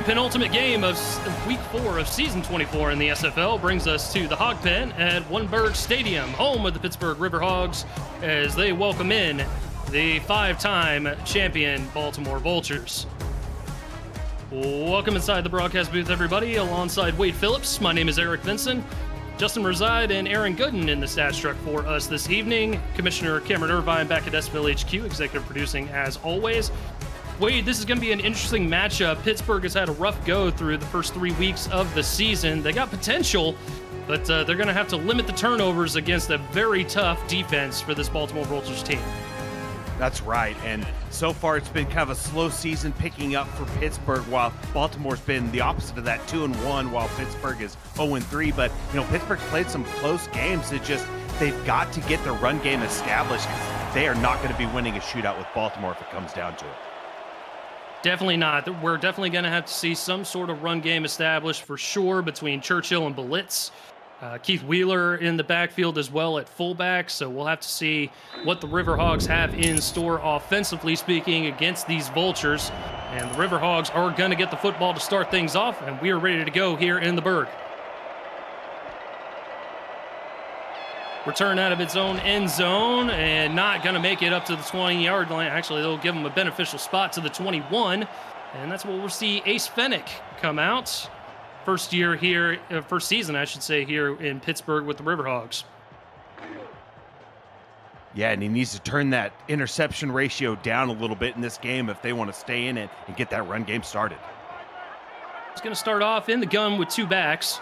penultimate game of week 4 of season 24 in the SFL brings us to the Hog Pen at Wunberg Stadium, home of the Pittsburgh Riverhogs, as they welcome in the 5-time champion Baltimore Vultures. Welcome inside the broadcast booth, everybody. Alongside Wade Phillips, my name is Eric Vinson. Justin Reside and Aaron Gooden in the stats truck for us this evening. Commissioner Cameron Irvine back at SFL HQ, executive producing as always. Wade, this is going to be an interesting matchup. Pittsburgh has had a rough go through the first 3 weeks of the season. They got potential, but they're going to have to limit the turnovers against a very tough defense for this Baltimore Vultures team. That's right, and so far it's been kind of a slow season picking up for Pittsburgh, while Baltimore's been the opposite of that, 2-1, while Pittsburgh is 0-3. But, Pittsburgh's played some close games. They've got to get their run game established, because they are not going to be winning a shootout with Baltimore if it comes down to it. Definitely not. We're definitely going to have to see some sort of run game established for sure between Churchill and Blitz. Keith Wheeler in the backfield as well at fullback, so we'll have to see what the Riverhogs have in store offensively speaking against these Vultures. And the Riverhogs are going to get the football to start things off, and we are ready to go here in the Berg. Return out of its own end zone and not going to make it up to the 20-yard line. Actually, they'll give them a beneficial spot to the 21, and that's where we'll see Ace Fennick come out. First season, I should say, here in Pittsburgh with the Riverhogs. Yeah, and he needs to turn that interception ratio down a little bit in this game if they want to stay in it and get that run game started. He's going to start off in the gun with 2 backs.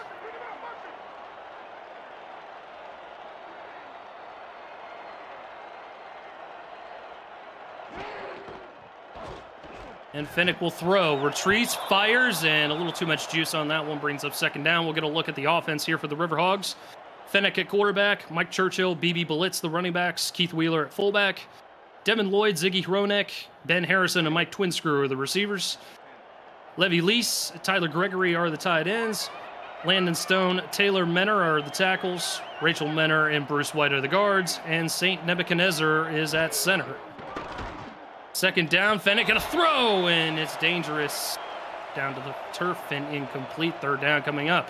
And Fennick will throw, retreats, fires, and a little too much juice on that one, brings up second down. We'll get a look at the offense here for the Riverhogs. Fennick at quarterback, Mike Churchill, BB Blitz, the running backs, Keith Wheeler at fullback, Devin Lloyd, Ziggy Hronek, Ben Harrison, and Mike Twinscrew are the receivers. Levy Lease, Tyler Gregory are the tight ends. Landon Stone, Taylor Menor are the tackles. Rachel Menor and Bruce White are the guards. And St. Nebuchadnezzar is at center. Second down, Fennick gonna throw, and it's dangerous. Down to the turf and incomplete. Third down coming up.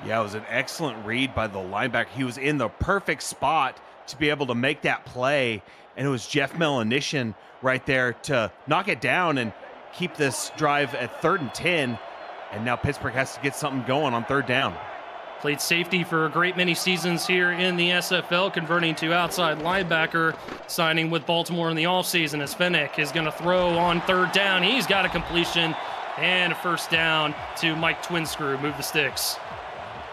Yeah, it was an excellent read by the linebacker. He was in the perfect spot to be able to make that play, and it was Jeff Melanishin right there to knock it down and keep this drive at 3rd and 10, and now Pittsburgh has to get something going on 3rd down. Played safety for a great many seasons here in the SFL, converting to outside linebacker, signing with Baltimore in the offseason as Fennick is going to throw on 3rd down. He's got a completion and a first down to Mike Twinscrew. Move the sticks.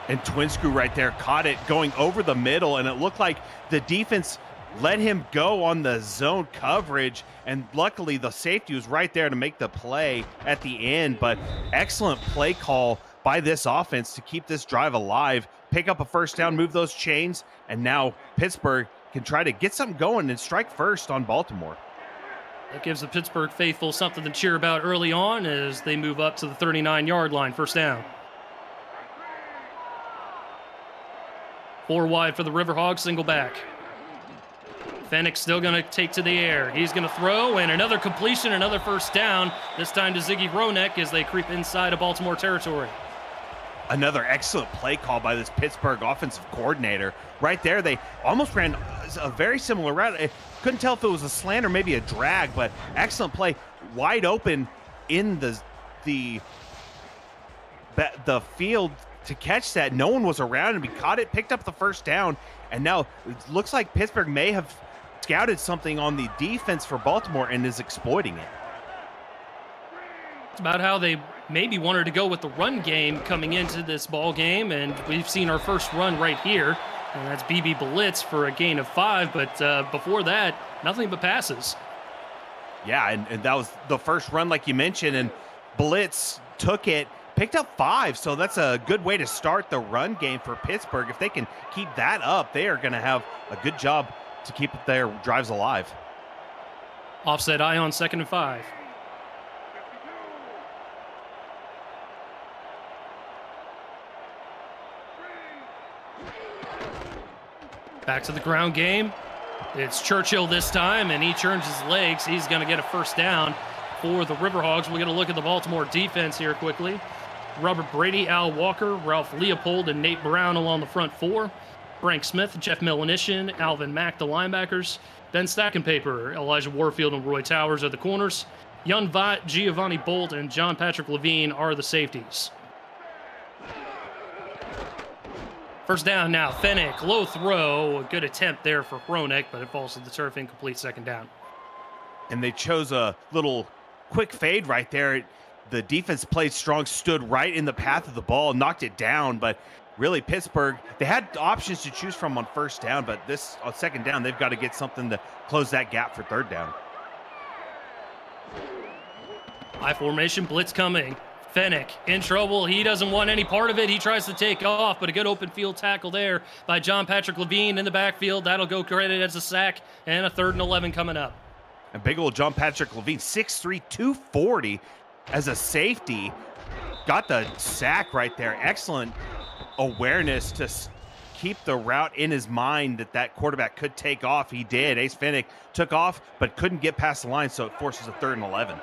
And Twinscrew right there caught it going over the middle, and it looked like the defense let him go on the zone coverage, and luckily the safety was right there to make the play at the end. But excellent play call by this offense to keep this drive alive, pick up a first down, move those chains, and now Pittsburgh can try to get something going and strike first on Baltimore. That gives the Pittsburgh faithful something to cheer about early on as they move up to the 39-yard line, first down. 4 wide for the Riverhogs, single back. Fennick still going to take to the air. He's going to throw, and another completion, another first down, this time to Ziggy Hronek as they creep inside of Baltimore territory. Another excellent play call by this Pittsburgh offensive coordinator. Right there, they almost ran a very similar route. I couldn't tell if it was a slant or maybe a drag, but excellent play. Wide open in the field to catch that. No one was around, and we caught it, picked up the first down, and now it looks like Pittsburgh may have scouted something on the defense for Baltimore and is exploiting it. It's about how they maybe wanted to go with the run game coming into this ball game, and we've seen our first run right here, and that's BB Blitz for a gain of 5, but before that, nothing but passes. Yeah, and that was the first run like you mentioned, and Blitz took it, picked up 5, so that's a good way to start the run game for Pittsburgh. If they can keep that up, they are going to have a good job to keep their drives alive. Offset eye on 2nd and 5. Back to the ground game. It's Churchill this time, and he turns his legs. He's going to get a first down. for the Riverhogs. We're going to look at the Baltimore defense here quickly. Robert Brady, Al Walker, Ralph Leopold, and Nate Brown along the front four. Frank Smith, Jeff Melanishin, Alvin Mack, the linebackers. Ben Stackenpaper, Elijah Warfield, and Roy Towers are the corners. Jan Vaught, Giovanni Bolt, and John Patrick Levine are the safeties. First down now, Fennick, low throw. A good attempt there for Hronek, but it falls to the turf, incomplete, second down. And they chose a little quick fade right there. The defense played strong, stood right in the path of the ball, knocked it down, but really Pittsburgh, they had options to choose from on first down, but this on second down, they've got to get something to close that gap for third down. High formation, blitz coming. Fennick in trouble. He doesn't want any part of it. He tries to take off, but a good open field tackle there by John Patrick Levine in the backfield. That'll go credit as a sack, and a 3rd and 11 coming up. And big old John Patrick Levine, 6'3", 240 as a safety. Got the sack right there. Excellent awareness to keep the route in his mind that quarterback could take off. He did. Ace Fennick took off, but couldn't get past the line, so it forces a 3rd and 11.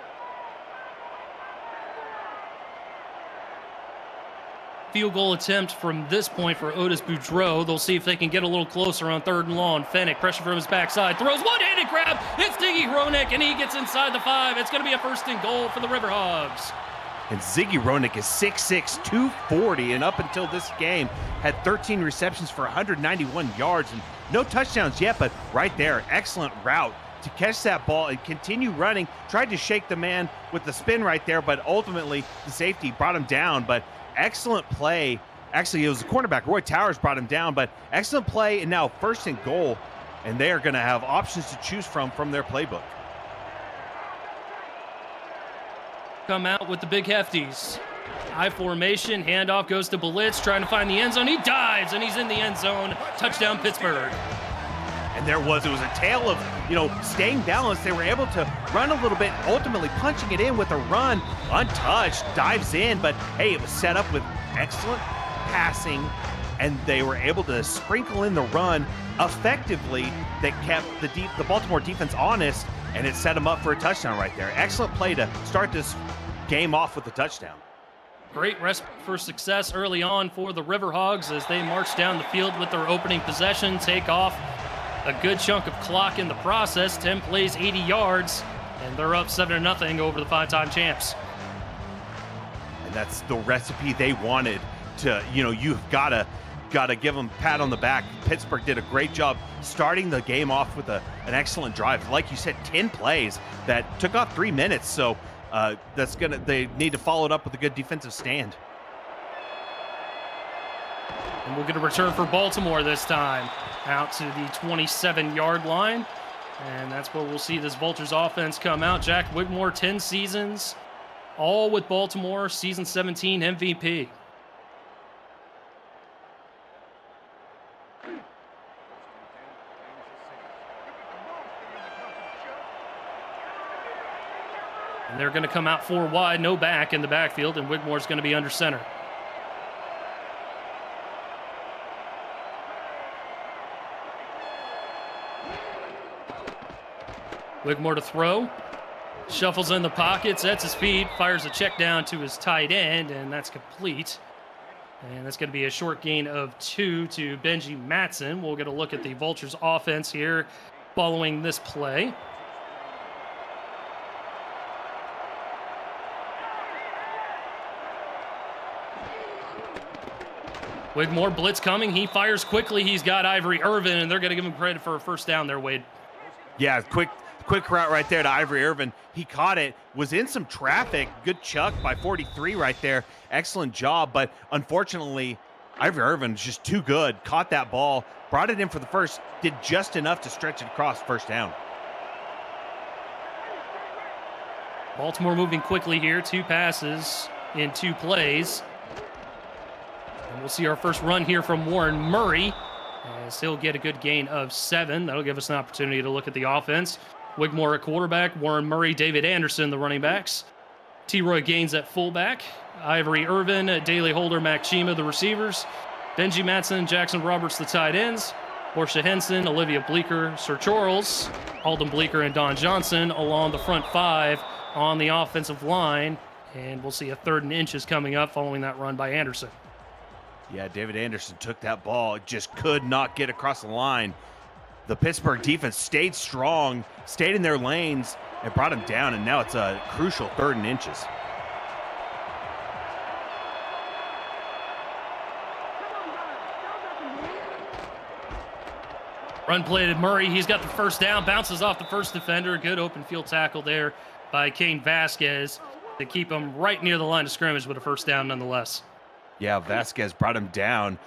Field goal attempt from this point for Otis Boudreau. They'll see if they can get a little closer on 3rd and long. Fennick, pressure from his backside, throws one-handed grab. It's Ziggy Hronek, and he gets inside the 5. It's going to be a 1st and goal for the Riverhogs. And Ziggy Hronek is 6'6", 240, and up until this game had 13 receptions for 191 yards and no touchdowns yet, but right there, excellent route to catch that ball and continue running. Tried to shake the man with the spin right there, but ultimately the safety brought him down. But excellent play. Actually, it was the cornerback, Roy Towers, brought him down, but excellent play, and now 1st and goal, and they are going to have options to choose from their playbook. Come out with the big hefties. High formation, handoff goes to Blitz, trying to find the end zone. He dives, and he's in the end zone. Touchdown, Pittsburgh. And it was a tale of, staying balanced. They were able to run a little bit, ultimately punching it in with a run, untouched, dives in, but hey, it was set up with excellent passing, and they were able to sprinkle in the run effectively that kept the Baltimore defense honest, and it set them up for a touchdown right there. Excellent play to start this game off with a touchdown. Great recipe for success early on for the Riverhogs as they march down the field with their opening possession, take off a good chunk of clock in the process, 10 plays, 80 yards, and they're up 7-0 over the 5-time champs. And that's the recipe they wanted to, you've got to give them a pat on the back. Pittsburgh did a great job starting the game off with an excellent drive. Like you said, 10 plays that took off 3 minutes, so they need to follow it up with a good defensive stand. And we'll get a return for Baltimore this time, out to the 27-yard line. And that's where we'll see this Vultures offense come out. Jack Whitmore, 10 seasons, all with Baltimore, season 17 MVP. And they're going to come out 4 wide, no back in the backfield, and Whitmore's going to be under center. Whitmore to throw. Shuffles in the pocket, sets his feet, fires a check down to his tight end, and that's complete. And that's going to be a short gain of 2 to Benji Matson. We'll get a look at the Vultures offense here following this play. Whitmore, blitz coming. He fires quickly. He's got Ivory Irvin, and they're going to give him credit for a first down there, Wade. Yeah, quick route right there to Ivory Irvin. He caught it, was in some traffic. Good chuck by 43 right there. Excellent job, but unfortunately, Ivory Irvin is just too good. Caught that ball, brought it in for the first, did just enough to stretch it across first down. Baltimore moving quickly here. 2 passes in 2 plays. And we'll see our first run here from Warren Murray, as he'll get a good gain of 7. That'll give us an opportunity to look at the offense. Whitmore at quarterback, Warren Murray, David Anderson, the running backs. T-Roy Gaines at fullback. Ivory Irvin, Daley Holder, Mac Chima, the receivers. Benji Matson, Jackson Roberts, the tight ends. Portia Henson, Olivia Bleeker, Sir Charles, Alden Bleeker, and Don Johnson along the front 5 on the offensive line, and we'll see a 3rd and inches coming up following that run by Anderson. Yeah, David Anderson took that ball, just could not get across the line. The Pittsburgh defense stayed strong, stayed in their lanes, and brought him down, and now it's a crucial 3rd and inches. Run play to Murray. He's got the first down, bounces off the first defender. Good open field tackle there by Cain Vasquez to keep him right near the line of scrimmage with a first down nonetheless. Yeah, Vasquez brought him down.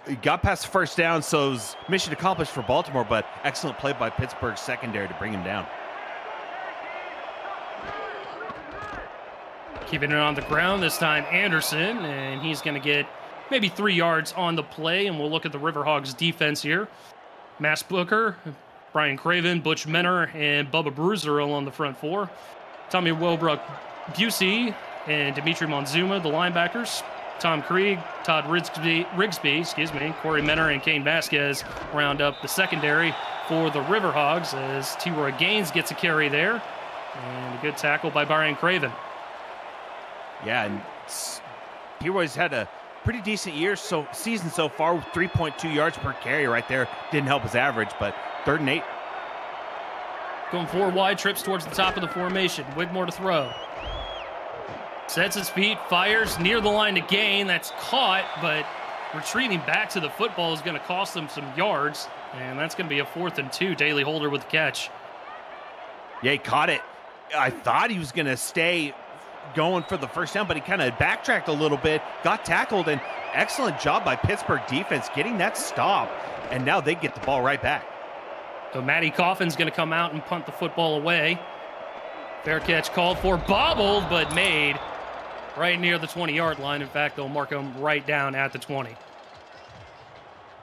He got past the first down, so it was mission accomplished for Baltimore, but excellent play by Pittsburgh's secondary to bring him down. Keeping it on the ground this time, Anderson, and he's going to get maybe 3 yards on the play, and we'll look at the Riverhogs defense here. Mass Booker, Brian Craven, Butch Menor, and Bubba Bruiser all on the front 4. Tommy Welbrook Busey and Dimitri Monzuma, the linebackers. Tom Krieg, Todd Rigsby, Corey Menor, and Cain Vasquez round up the secondary for the Riverhogs as T-Roy Gaines gets a carry there. And a good tackle by Brian Craven. Yeah, and T-Roy's had a pretty decent season so far with 3.2 yards per carry right there. Didn't help his average, but 3rd and 8. Going 4 wide, trips towards the top of the formation. Wigmore to throw. Sets his feet, fires near the line to gain. That's caught, but retreating back to the football is going to cost them some yards, and that's going to be a 4th and 2. Daly Holder with the catch. Yeah, he caught it. I thought he was going to stay going for the first down, but he kind of backtracked a little bit, got tackled, and excellent job by Pittsburgh defense getting that stop, and now they get the ball right back. So Matty Coffin's going to come out and punt the football away. Fair catch called for, bobbled, but made right near the 20-yard line. In fact, they'll mark him right down at the 20.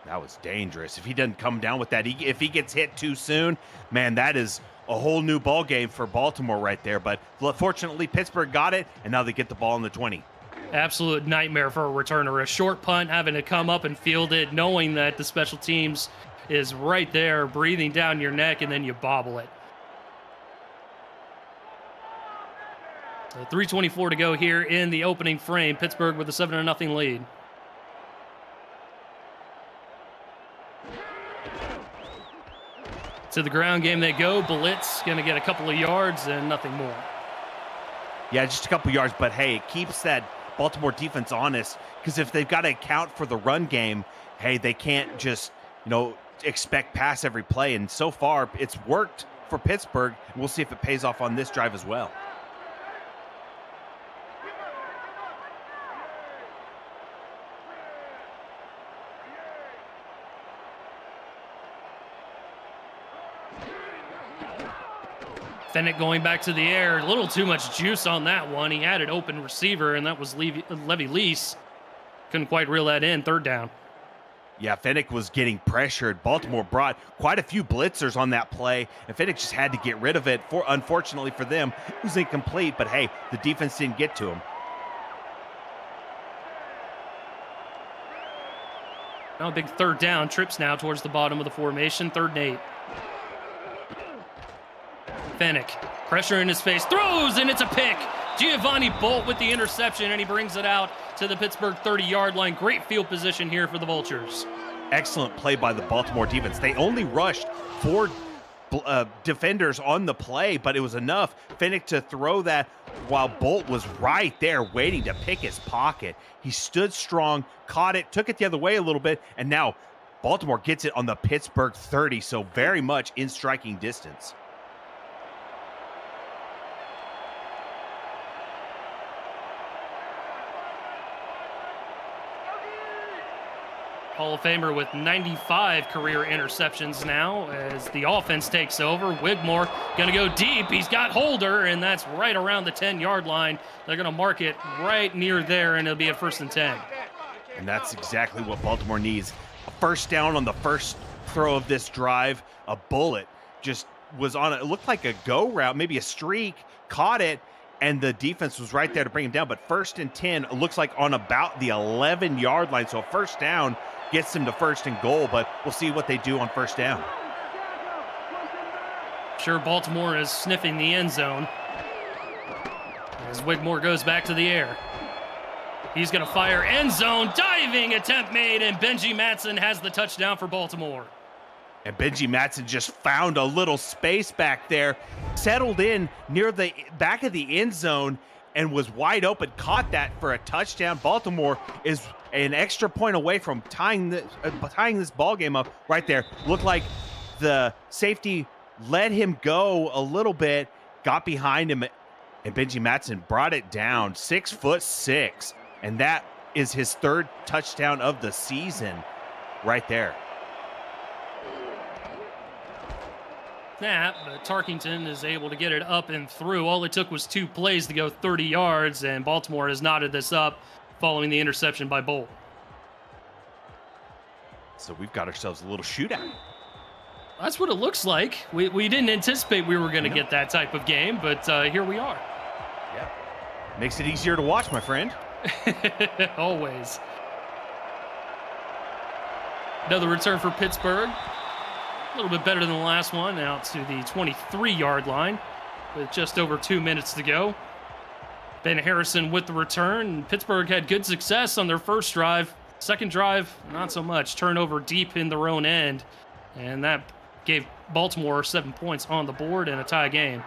That was dangerous. If he doesn't come down with that, if he gets hit too soon, man, that is a whole new ball game for Baltimore right there. But fortunately, Pittsburgh got it, and now they get the ball in the 20. Absolute nightmare for a returner. A short punt, having to come up and field it, knowing that the special teams is right there, breathing down your neck, and then you bobble it. 3:24 to go here in the opening frame. Pittsburgh with a 7-0 lead. To the ground game they go. Blitz going to get a couple of yards and nothing more. Yeah, just a couple yards, but hey, it keeps that Baltimore defense honest, because if they've got to account for the run game, hey, they can't just, expect pass every play. And so far, it's worked for Pittsburgh. We'll see if it pays off on this drive as well. Fennec going back to the air. A little too much juice on that one. He had an open receiver, and that was Levy Lease. Couldn't quite reel that in. 3rd down. Yeah, Fennec was getting pressured. Baltimore brought quite a few blitzers on that play, and Fennec just had to get rid of it. Unfortunately for them, it was incomplete, but hey, the defense didn't get to him. Now a big 3rd down. Trips now towards the bottom of the formation. 3rd and 8. Fennec, pressure in his face, throws, and it's a pick. Giovanni Bolt with the interception, and he brings it out to the Pittsburgh 30-yard line. Great field position here for the Vultures. Excellent play by the Baltimore defense. They only rushed 4 defenders on the play, but it was enough. Fennec to throw that while Bolt was right there waiting to pick his pocket. He stood strong, caught it, took it the other way a little bit, and now Baltimore gets it on the Pittsburgh 30, so very much in striking distance. Hall of Famer with 95 career interceptions now as the offense takes over. Wigmore going to go deep. He's got Holder, and that's right around the 10-yard line. They're going to mark it right near there, and it'll be a 1st and 10. And that's exactly what Baltimore needs. A first down on the first throw of this drive. A bullet just was on it looked like a go route, maybe a streak, caught it, and the defense was right there to bring him down. But 1st and 10 looks like on about the 11-yard line. So a first down gets them to 1st and goal, but we'll see what they do on 1st down. Sure, Baltimore is sniffing the end zone. As Wigmore goes back to the air. He's going to fire end zone. Diving attempt made, and Benji Matson has the touchdown for Baltimore. And Benji Matson just found a little space back there, settled in near the back of the end zone, and was wide open, caught that for a touchdown. Baltimore is an extra point away from tying this ball game up right there. Looked like the safety let him go a little bit, got behind him, and Benji Matson brought it down, 6'6", and that is his third touchdown of the season right there. Snap, but Tarkington is able to get it up and through. All it took was 2 plays to go 30 yards, and Baltimore has knotted this up following the interception by Bolt. So we've got ourselves a little shootout. That's what it looks like. We didn't anticipate we were going to get that type of game, but here we are. Yeah, makes it easier to watch, my friend. Always. Another return for Pittsburgh. A little bit better than the last one, out to the 23-yard line with just over 2 minutes to go. Ben Harrison with the return. Pittsburgh had good success on their first drive. Second drive, not so much. Turnover deep in their own end, and that gave Baltimore 7 points on the board and a tie game.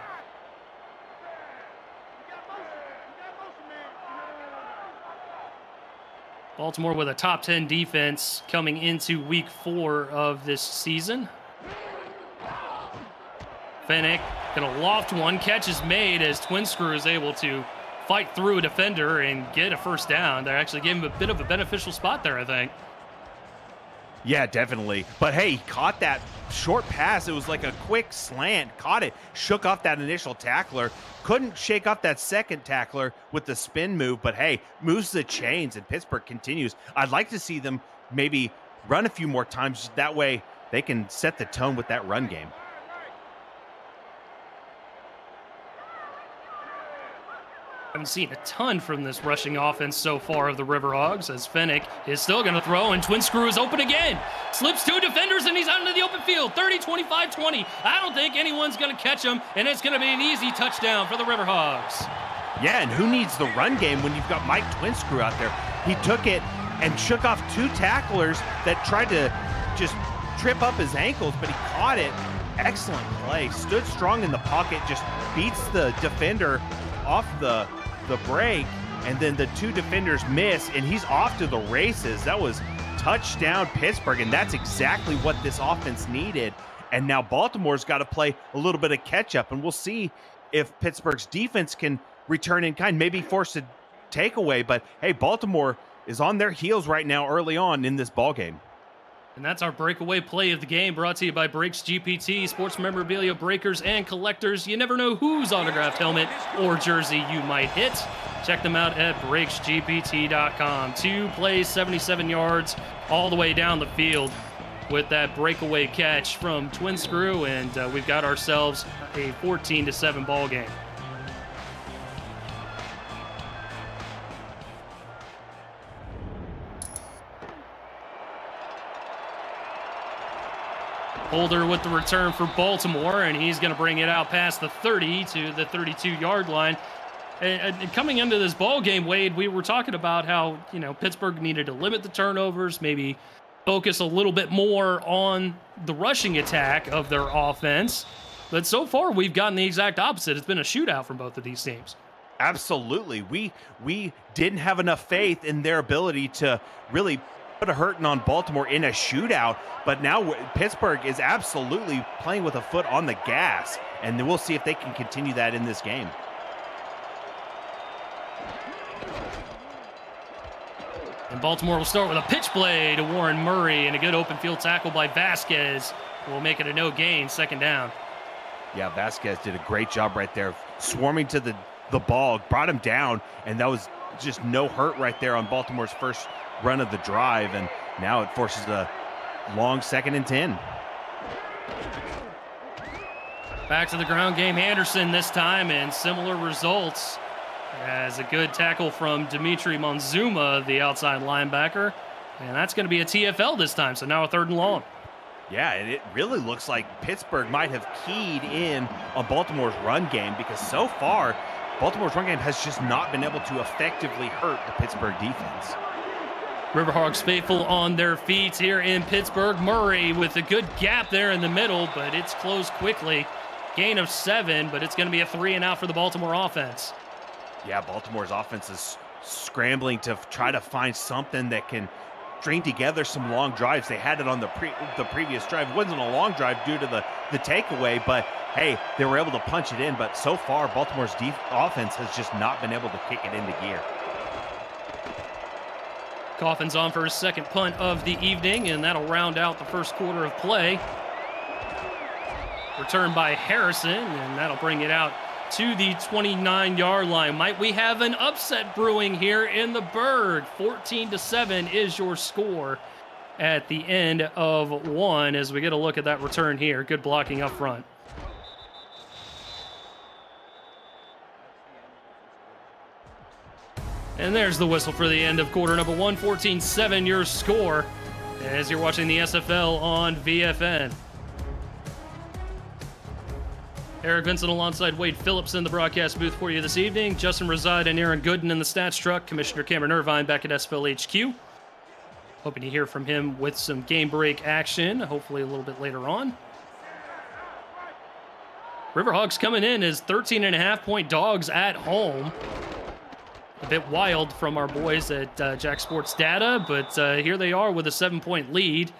Baltimore with a top 10 defense coming into week 4 of this season. Fennec gonna loft one, catch is made as Twin Screw is able to fight through a defender and get a first down. They actually gave him a bit of a beneficial spot there, I think. Yeah, definitely. But hey, he caught that short pass. It was like a quick slant. Caught it, shook off that initial tackler. Couldn't shake off that second tackler with the spin move. But hey, moves the chains, and Pittsburgh continues. I'd like to see them maybe run a few more times. That way they can set the tone with that run game. Haven't seen a ton from this rushing offense so far of the Riverhogs, as Fennec is still going to throw, and Twin Screw is open again. Slips 2 defenders, and he's out into the open field. 30, 25, 20. I don't think anyone's going to catch him, and it's going to be an easy touchdown for the Riverhogs. Yeah, and who needs the run game when you've got Mike Twin Screw out there? He took it and shook off 2 tacklers that tried to just trip up his ankles, but he caught it. Excellent play. Stood strong in the pocket, just beats the defender off the break, and then the 2 defenders miss, and he's off to the races. That was touchdown Pittsburgh, and that's exactly what this offense needed. And now Baltimore's got to play a little bit of catch up, and we'll see if Pittsburgh's defense can return in kind, maybe force a takeaway. But hey, Baltimore is on their heels right now early on in this ball game. And that's our breakaway play of the game, brought to you by Breaks GPT, sports memorabilia breakers and collectors. You never know whose autographed helmet or jersey you might hit. Check them out at breaksgpt.com. 2 plays, 77 yards, all the way down the field with that breakaway catch from Twin Screw, and we've got ourselves a 14-7 ball game. Holder with the return for Baltimore, and he's going to bring it out past the 30 to the 32-yard line. And coming into this ball game, Wade, we were talking about how, Pittsburgh needed to limit the turnovers, maybe focus a little bit more on the rushing attack of their offense. But so far, we've gotten the exact opposite. It's been a shootout from both of these teams. Absolutely. We didn't have enough faith in their ability to really put a hurting on Baltimore in a shootout, but now Pittsburgh is absolutely playing with a foot on the gas, and we'll see if they can continue that in this game. And Baltimore will start with a pitch play to Warren Murray, and a good open field tackle by Vasquez will make it a no gain, second down. Yeah, Vasquez did a great job right there, swarming to the ball, brought him down, and that was just no hurt right there on Baltimore's first run of the drive, and now it forces a long 2nd and 10. Back to the ground game, Anderson this time, and similar results as a good tackle from Dimitri Monzuma, the outside linebacker, and that's going to be a TFL this time, so now a 3rd and long. Yeah, and it really looks like Pittsburgh might have keyed in on Baltimore's run game, because so far Baltimore's run game has just not been able to effectively hurt the Pittsburgh defense. Riverhawks faithful on their feet here in Pittsburgh. Murray with a good gap there in the middle, but it's closed quickly. Gain of 7, but it's going to be a 3 and out for the Baltimore offense. Yeah, Baltimore's offense is scrambling to try to find something that can string together some long drives. They had it on the previous drive. It wasn't a long drive due to the takeaway, but hey, they were able to punch it in. But so far, Baltimore's offense has just not been able to kick it into gear. Coffin's on for his second punt of the evening, and that'll round out the first quarter of play. Returned by Harrison, and that'll bring it out to the 29-yard line. Might we have an upset brewing here in the Berg? 14-7 is your score at the end of 1 as we get a look at that return here. Good blocking up front. And there's the whistle for the end of quarter number 1. 14-7 your score as you're watching the SFL on VFN. Eric Vincent alongside Wade Phillips in the broadcast booth for you this evening. Justin Reside and Aaron Gooden in the stats truck. Commissioner Cameron Irvine back at SFL HQ. Hoping to hear from him with some game break action, hopefully a little bit later on. Riverhawks coming in as 13.5-point dogs at home. A bit wild from our boys at Jack Sports Data, but here they are with a 7-point lead.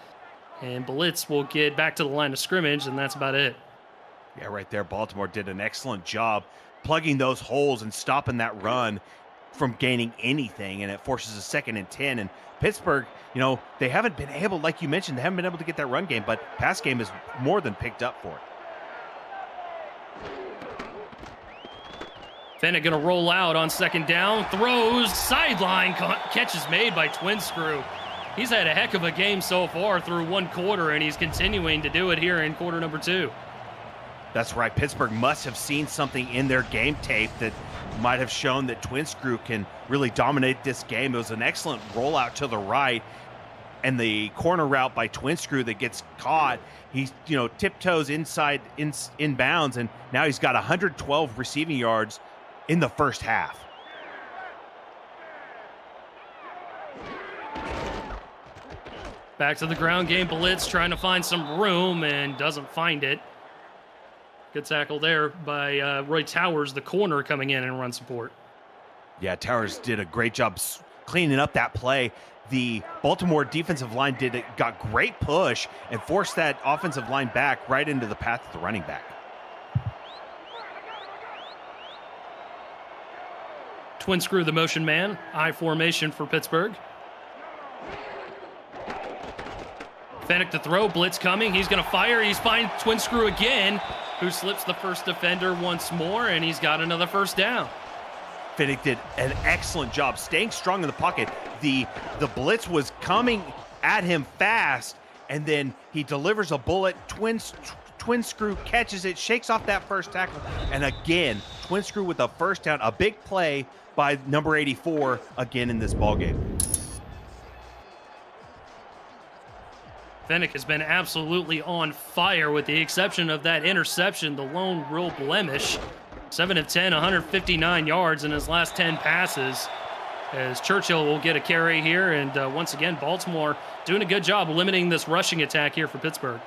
And Blitz will get back to the line of scrimmage, and that's about it. Yeah, right there, Baltimore did an excellent job plugging those holes and stopping that run from gaining anything, and it forces a 2nd and 10. And Pittsburgh, you know, they haven't been able, like you mentioned, they haven't been able to get that run game, but pass game is more than picked up for it. Fennec going to roll out on 2nd down, throws, sideline, catch is made by Twin Screw. He's had a heck of a game so far through 1 quarter, and he's continuing to do it here in quarter number 2. That's right. Pittsburgh must have seen something in their game tape that might have shown that Twin Screw can really dominate this game. It was an excellent rollout to the right, and the corner route by Twin Screw that gets caught. He, tiptoes inside inbounds, and now he's got 112 receiving yards in the first half. Back to the ground game. Blitz trying to find some room and doesn't find it. Good tackle there by Roy Towers, the corner, coming in and run support. Yeah, Towers did a great job cleaning up that play. The Baltimore defensive line got great push and forced that offensive line back right into the path of the running back. Twin Screw, the motion man. I formation for Pittsburgh. Fennec to throw. Blitz coming. He's going to fire. He's finds Twin Screw again, who slips the first defender once more, and he's got another first down. Fennec did an excellent job staying strong in the pocket. The blitz was coming at him fast, and then he delivers a bullet. Twin Screw catches it, shakes off that first tackle, and again, Twin Screw with a first down. A big play by number 84 again in this ballgame. Fennec has been absolutely on fire with the exception of that interception, the lone real blemish. 7 of 10, 159 yards in his last 10 passes. As Churchill will get a carry here, and once again, Baltimore doing a good job limiting this rushing attack here for Pittsburgh.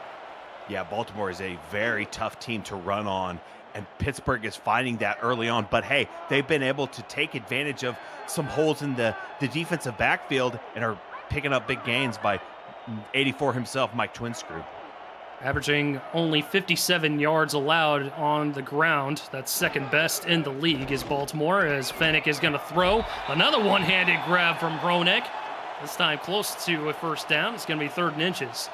Yeah, Baltimore is a very tough team to run on, and Pittsburgh is finding that early on. But hey, they've been able to take advantage of some holes in the defensive backfield and are picking up big gains by 84 himself, Mike Twin Screw. Averaging only 57 yards allowed on the ground. That's second best in the league is Baltimore, as Fennec is going to throw. Another one-handed grab from Hronek. This time close to a first down. It's going to be 3rd and inches.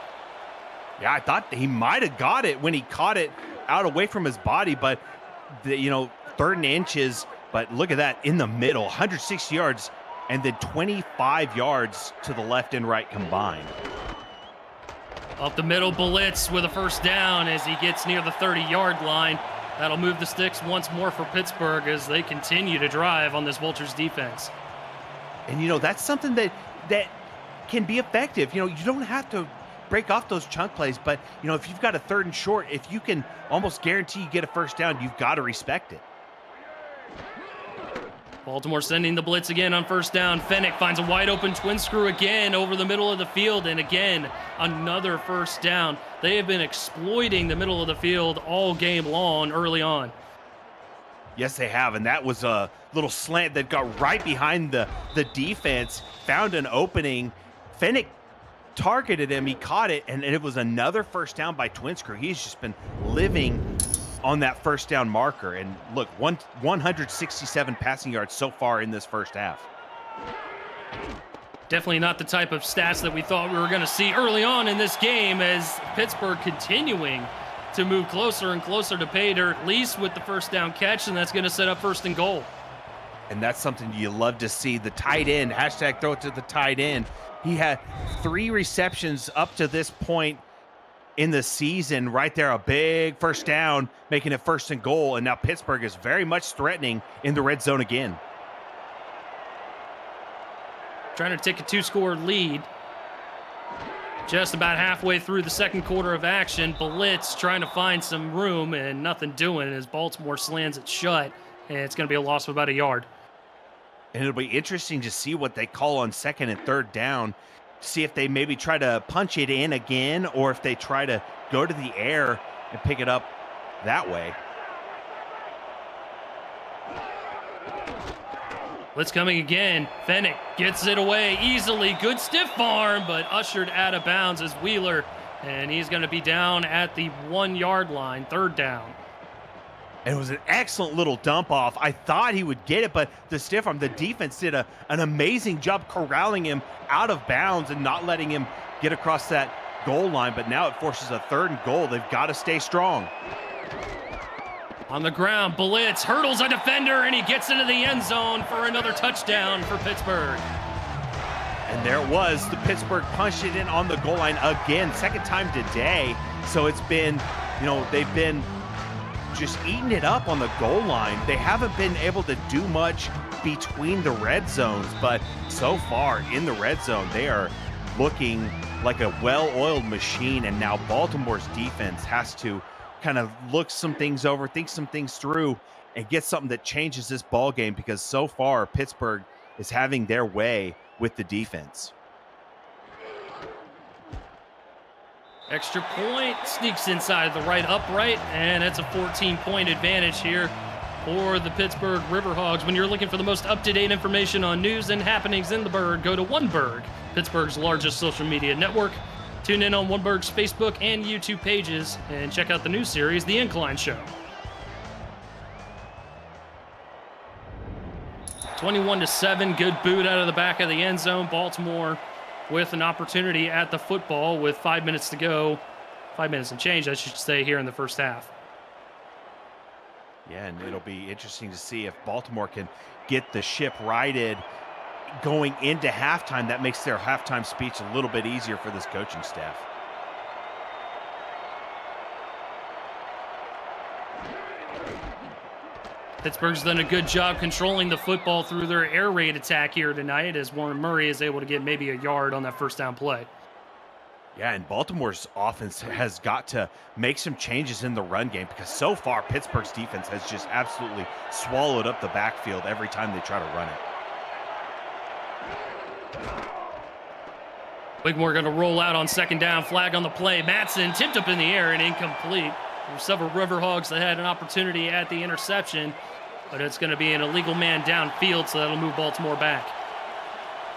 Yeah, I thought he might have got it when he caught it out away from his body, but, 3rd and inches. But look at that, in the middle, 106 yards, and then 25 yards to the left and right combined. Up the middle, Blitz with a first down as he gets near the 30-yard line. That'll move the sticks once more for Pittsburgh as they continue to drive on this Vultures defense. And, that's something that can be effective. You don't have to break off those chunk plays, but, if you've got a 3rd and short, if you can almost guarantee you get a first down, you've got to respect it. Baltimore sending the blitz again on first down. Fennick finds a wide open twin screw again over the middle of the field, and again, another first down. They have been exploiting the middle of the field all game long early on. Yes, they have, and that was a little slant that got right behind the defense, found an opening. Fennick targeted him, he caught it, and it was another first down by twin screw. He's just been living on that first down marker. And look, 167 passing yards so far in this first half. Definitely not the type of stats that we thought we were going to see early on in this game, as Pittsburgh continuing to move closer and closer to pay dirt, at least with the first down catch, and that's going to set up first and goal. And that's something you love to see. The tight end, hashtag throw it to the tight end. He had 3 receptions up to this point in the season. Right there, a big first down, making it first and goal. And now Pittsburgh is very much threatening in the red zone again. Trying to take a 2-score lead. Just about halfway through the second quarter of action, Blitz trying to find some room and nothing doing as Baltimore slams it shut. And it's going to be a loss of about a yard. And it'll be interesting to see what they call on second and third down. See if they maybe try to punch it in again, or if they try to go to the air and pick it up that way. Blitz coming again. Fennick gets it away easily. Good stiff arm, but ushered out of bounds as Wheeler. And he's going to be down at the 1-yard line, third down. And it was an excellent little dump off. I thought he would get it, but the stiff arm, the defense did an amazing job corralling him out of bounds and not letting him get across that goal line. But now it forces a third and goal. They've got to stay strong. On the ground, Blitz hurdles a defender, and he gets into the end zone for another touchdown for Pittsburgh. And there it was. The Pittsburgh punched it in on the goal line again, second time today. So it's been, they've been just eating it up on the goal line. They haven't been able to do much between the red zones, but so far in the red zone, they are looking like a well-oiled machine. And now Baltimore's defense has to kind of look some things over, think some things through, and get something that changes this ball game, because so far Pittsburgh is having their way with the defense. Extra point sneaks inside the right upright, and it's a 14-point advantage here for the Pittsburgh Riverhogs. When you're looking for the most up-to-date information on news and happenings in the Burgh, go to OneBurgh, Pittsburgh's largest social media network. Tune in on OneBurgh's Facebook and YouTube pages and check out the new series, The Incline Show. 21-7, good boot out of the back of the end zone. Baltimore with an opportunity at the football with 5 minutes to go. 5 minutes and change, I should say, here in the first half. Yeah, and it'll be interesting to see if Baltimore can get the ship righted going into halftime. That makes their halftime speech a little bit easier for this coaching staff. Pittsburgh's done a good job controlling the football through their air raid attack here tonight, as Warren Murray is able to get maybe a yard on that first down play. Yeah, and Baltimore's offense has got to make some changes in the run game, because so far Pittsburgh's defense has just absolutely swallowed up the backfield every time they try to run it. Wigmore going to roll out on second down, flag on the play. Matson tipped up in the air and incomplete. There were several Riverhogs that had an opportunity at the interception, but it's going to be an illegal man downfield, so that'll move Baltimore back.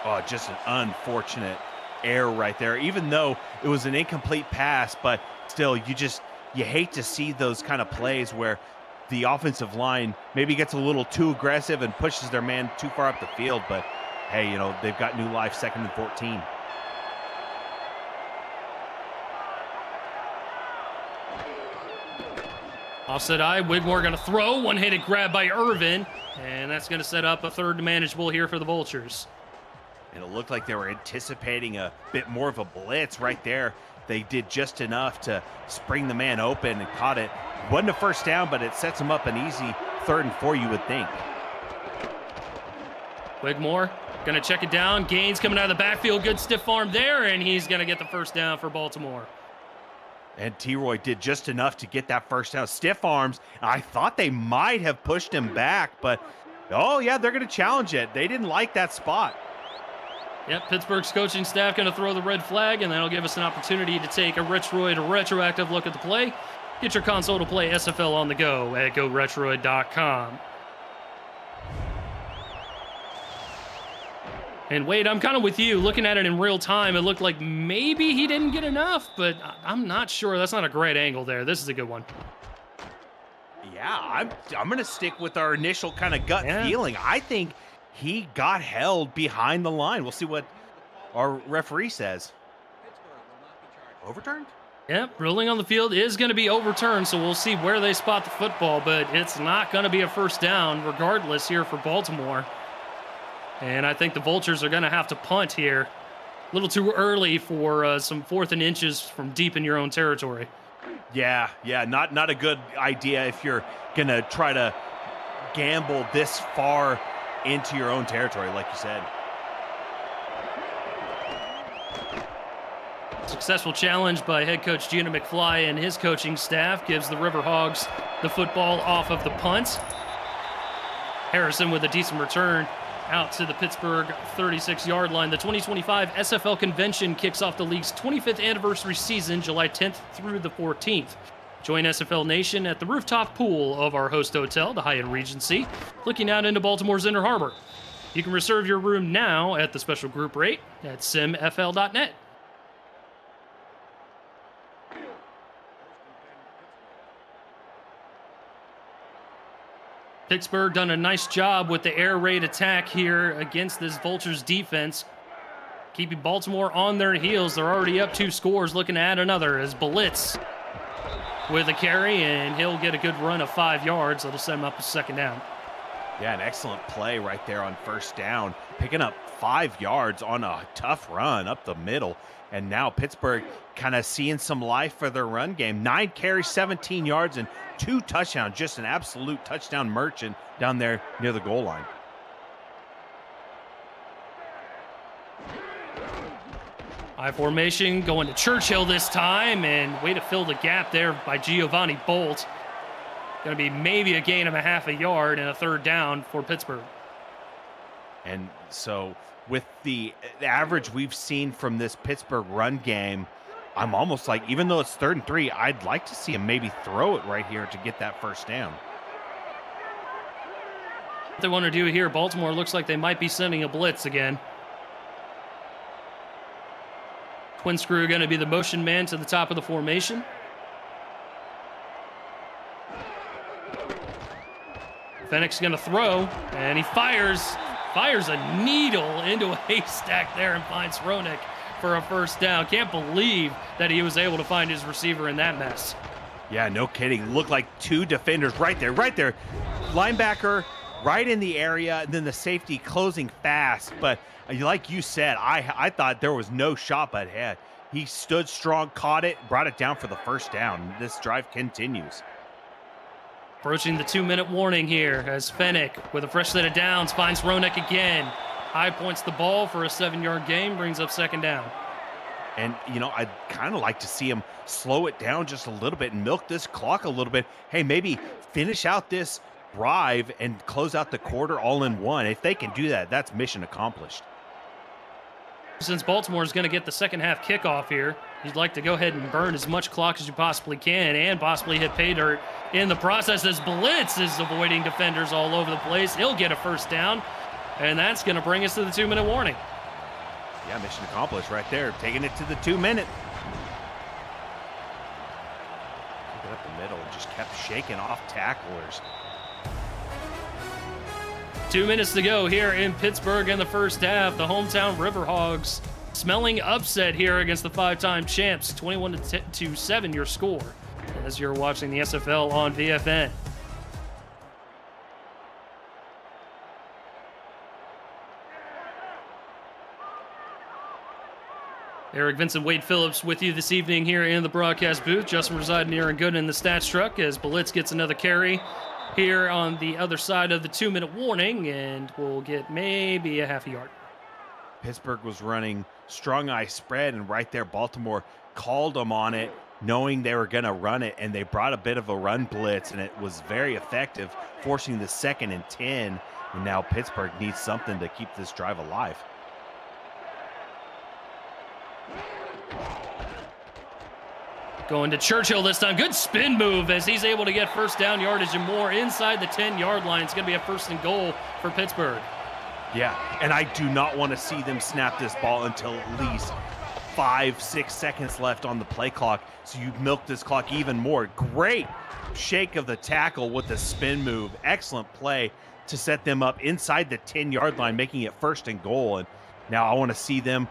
Oh, just an unfortunate error right there, even though it was an incomplete pass, but still, you hate to see those kind of plays where the offensive line maybe gets a little too aggressive and pushes their man too far up the field, but hey, they've got new life, 2nd and 14. Offset eye, Wigmore going to throw, one-handed grab by Irvin, and that's going to set up a third and manageable here for the Vultures. And it looked like they were anticipating a bit more of a blitz right there. They did just enough to spring the man open and caught it. Wasn't a first down, but it sets them up an easy 3rd and 4, you would think. Wigmore going to check it down. Gaines coming out of the backfield. Good stiff arm there, and he's going to get the first down for Baltimore. And T-Roy did just enough to get that first down. Stiff arms. I thought they might have pushed him back, but Oh, yeah, they're going to challenge it. They didn't like that spot. Yep, Pittsburgh's coaching staff going to throw the red flag, and that'll give us an opportunity to take a retroactive look at the play. Get your console to play SFL on the go at GoRetroid.com. And Wade, I'm kind of with you. Looking at it in real time, it looked like maybe he didn't get enough, but I'm not sure. That's not a great angle there. This is a good one. Yeah, I'm going to stick with our initial kind of gut feeling. I think he got held behind the line. We'll see what our referee says. Overturned? Yep, ruling on the field is going to be overturned, so we'll see where they spot the football, but it's not going to be a first down regardless here for Baltimore. And I think the Vultures are going to have to punt here. A little too early for some 4th and inches from deep in your own territory. Yeah, not a good idea if you're going to try to gamble this far into your own territory, like you said. Successful challenge by head coach Gina McFly and his coaching staff gives the Riverhogs the football off of the punt. Harrison with a decent return out to the Pittsburgh 36-yard line. The 2025 SFL convention kicks off the league's 25th anniversary season, July 10th through the 14th. Join SFL Nation at the rooftop pool of our host hotel, the Hyatt Regency, looking out into Baltimore's Inner Harbor. You can reserve your room now at the special group rate at simfl.net. Pittsburgh done a nice job with the air raid attack here against this Vultures defense, keeping Baltimore on their heels. They're already up 2 scores, looking to add another as Blitz with a carry, and he'll get a good run of 5 yards. That'll set him up a second down. Yeah, an excellent play right there on first down, picking up 5 yards on a tough run up the middle. And now Pittsburgh kind of seeing some life for their run game. 9 carries, 17 yards, and 2 touchdowns. Just an absolute touchdown merchant down there near the goal line. High formation going to Churchill this time, and way to fill the gap there by Giovanni Bolt. Going to be maybe a gain of a half a yard and a 3rd down for Pittsburgh. And so with the average we've seen from this Pittsburgh run game, I'm almost like, even though it's 3rd and 3, I'd like to see him maybe throw it right here to get that first down. What they want to do here, Baltimore looks like they might be sending a blitz again. Twin screw going to be the motion man to the top of the formation. Fennick's going to throw, and he fires a needle into a haystack there and finds Roenick for a first down. Can't believe that he was able to find his receiver in that mess. Yeah, no kidding. Looked like 2 defenders right there. Linebacker right in the area, and then the safety closing fast. But like you said, I thought there was no shot but head. He stood strong, caught it, brought it down for the first down. This drive continues. Approaching the 2-minute warning here as Fennick, with a fresh set of downs, finds Roenick again. High points the ball for a 7-yard gain, brings up second down. And, I'd kind of like to see him slow it down just a little bit and milk this clock a little bit. Hey, maybe finish out this drive and close out the quarter all in one. If they can do that, that's mission accomplished. Since Baltimore is going to get the second half kickoff here, you'd like to go ahead and burn as much clock as you possibly can and possibly hit pay dirt in the process as Blitz is avoiding defenders all over the place. He'll get a first down, and that's going to bring us to the 2-minute warning. Yeah, mission accomplished right there, taking it to the 2-minute. Took it up the middle and just kept shaking off tacklers. 2 minutes to go here in Pittsburgh in the first half. The hometown Riverhogs smelling upset here against the 5-time champs. 21-7 your score as you're watching the SFL on VFN. Eric Vincent, Wade Phillips with you this evening here in the broadcast booth. Justin residing here in Good in the stats truck as Blitz gets another carry here on the other side of the 2-minute warning, and we'll get maybe a half a yard. Pittsburgh was running strong eye spread, and right there Baltimore called them on it, knowing they were going to run it, and they brought a bit of a run blitz, and it was very effective, forcing the 2nd and 10. And now Pittsburgh needs something to keep this drive alive. Going to Churchill this time. Good spin move as he's able to get first down yardage and more inside the 10-yard line. It's going to be a 1st and goal for Pittsburgh. Yeah, and I do not want to see them snap this ball until at least 5-6 seconds left on the play clock, so you milk this clock even more. Great shake of the tackle with the spin move. Excellent play to set them up inside the 10-yard line, making it 1st and goal. And now I want to see them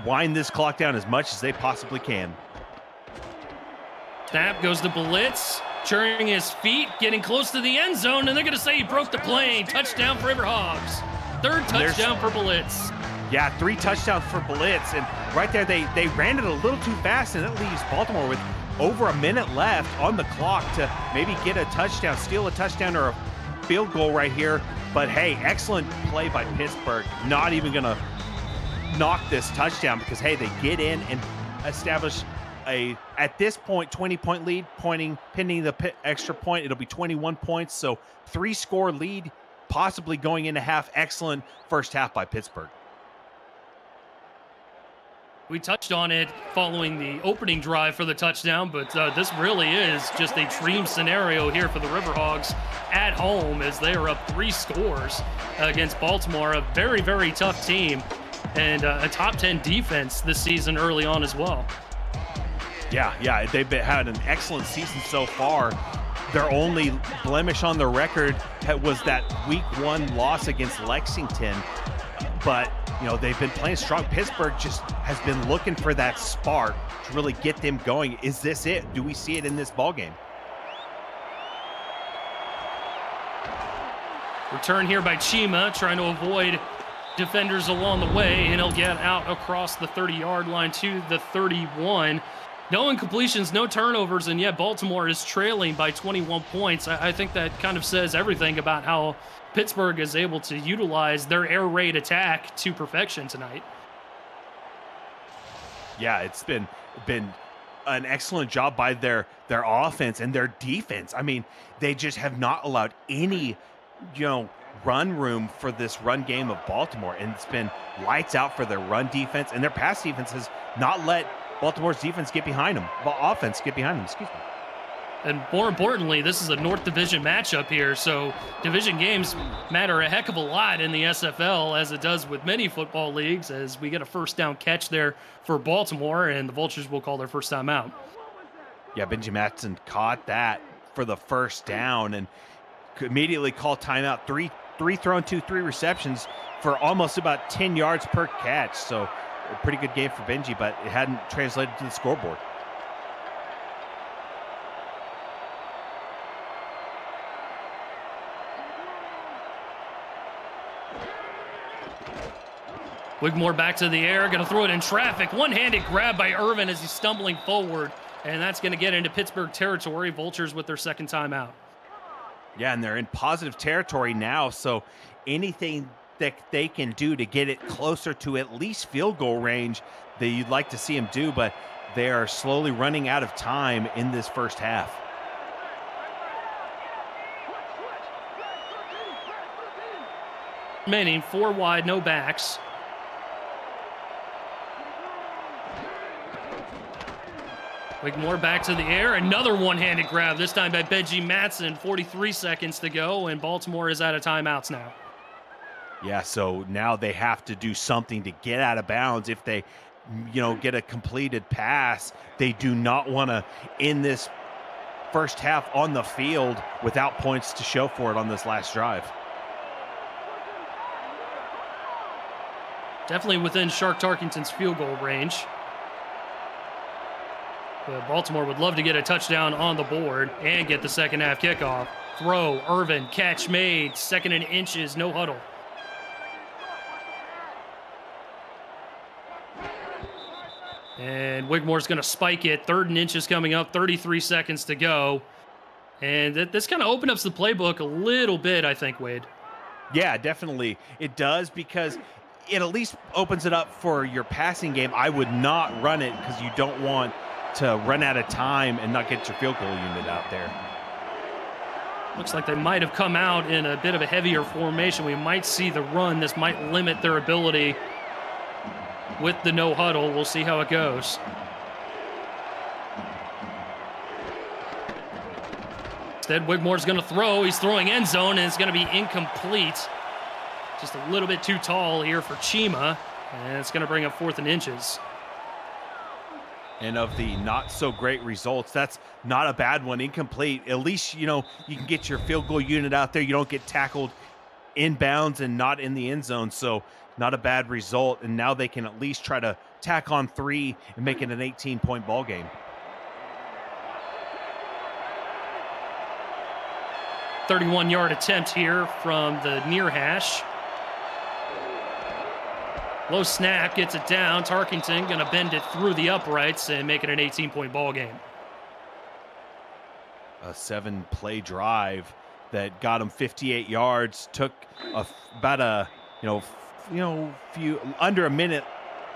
wind this clock down as much as they possibly can. Snap goes to Blitz, churning his feet, getting close to the end zone, and they're going to say he broke the plane. Touchdown for Riverhogs. 3rd touchdown for Blitz. Yeah, 3 touchdowns for Blitz, and right there they ran it a little too fast, and that leaves Baltimore with over a minute left on the clock to maybe get a touchdown, steal a touchdown or a field goal right here. But hey, excellent play by Pittsburgh. Not even going to knock this touchdown because, hey, they get in and establish at this point, 20-point lead, pending the extra point. It'll be 21 points, so 3-score lead, possibly going into half. Excellent first half by Pittsburgh. We touched on it following the opening drive for the touchdown, but this really is just a dream scenario here for the Riverhogs at home as they are up 3 scores against Baltimore, a very, very tough team, and a top 10 defense this season early on as well. Yeah, they've had an excellent season so far. Their only blemish on their record was that week 1 loss against Lexington. But, they've been playing strong. Pittsburgh just has been looking for that spark to really get them going. Is this it? Do we see it in this ballgame? Return here by Chima, trying to avoid defenders along the way, and he'll get out across the 30-yard line to the 31. No incompletions, no turnovers, and yet Baltimore is trailing by 21 points. I think that kind of says everything about how Pittsburgh is able to utilize their air raid attack to perfection tonight. Yeah, it's been an excellent job by their offense and their defense. I mean, they just have not allowed any, run room for this run game of Baltimore, and it's been lights out for their run defense, and their pass defense has not let Baltimore's defense get behind them. Offense get behind them, excuse me. And more importantly, this is a North Division matchup here, so division games matter a heck of a lot in the SFL, as it does with many football leagues, as we get a 1st down catch there for Baltimore, and the Vultures will call their first time out. Yeah, Benji Matson caught that for the 1st down and immediately called timeout. Three thrown, 3 receptions for almost about 10 yards per catch. So a pretty good game for Benji, but it hadn't translated to the scoreboard. Wigmore back to the air, going to throw it in traffic. One-handed grab by Irvin as he's stumbling forward, and that's going to get into Pittsburgh territory. Vultures with their 2nd timeout. Yeah, and they're in positive territory now, so anything that they can do to get it closer to at least field goal range that you'd like to see them do, but they are slowly running out of time in this first half. Remaining 4 wide, no backs. Wigmore back to the air. Another one-handed grab, this time by Benji Matson. 43 seconds to go, and Baltimore is out of timeouts now. Yeah, so now they have to do something to get out of bounds. If they, get a completed pass, they do not want to end this first half on the field without points to show for it on this last drive. Definitely within Shark Tarkington's field goal range. But Baltimore would love to get a touchdown on the board and get the second half kickoff. Throw, Irvin, catch made, 2nd and inches, no huddle. And Wigmore's going to spike it. 3rd and inches coming up, 33 seconds to go. And this kind of opens up the playbook a little bit, I think, Wade. Yeah, definitely. It does, because it at least opens it up for your passing game. I would not run it because you don't want to run out of time and not get your field goal unit out there. Looks like they might have come out in a bit of a heavier formation. We might see the run. This might limit their ability with the no huddle. We'll see how it goes. Instead, Wigmore's going to throw. He's throwing end zone, and it's going to be incomplete. Just a little bit too tall here for Chima, and it's going to bring up 4th and inches. And of the not so great results, that's not a bad one. Incomplete. At least, you know, you can get your field goal unit out there. You don't get tackled inbounds and not in the end zone. So not a bad result. And now they can at least try to tack on 3 and make it an 18-point ball game. .31-yard attempt here from the near hash. Low snap, gets it down. Tarkington going to bend it through the uprights and make it an 18-point ball game. A 7-play drive that got him 58 yards. Took about a few under a minute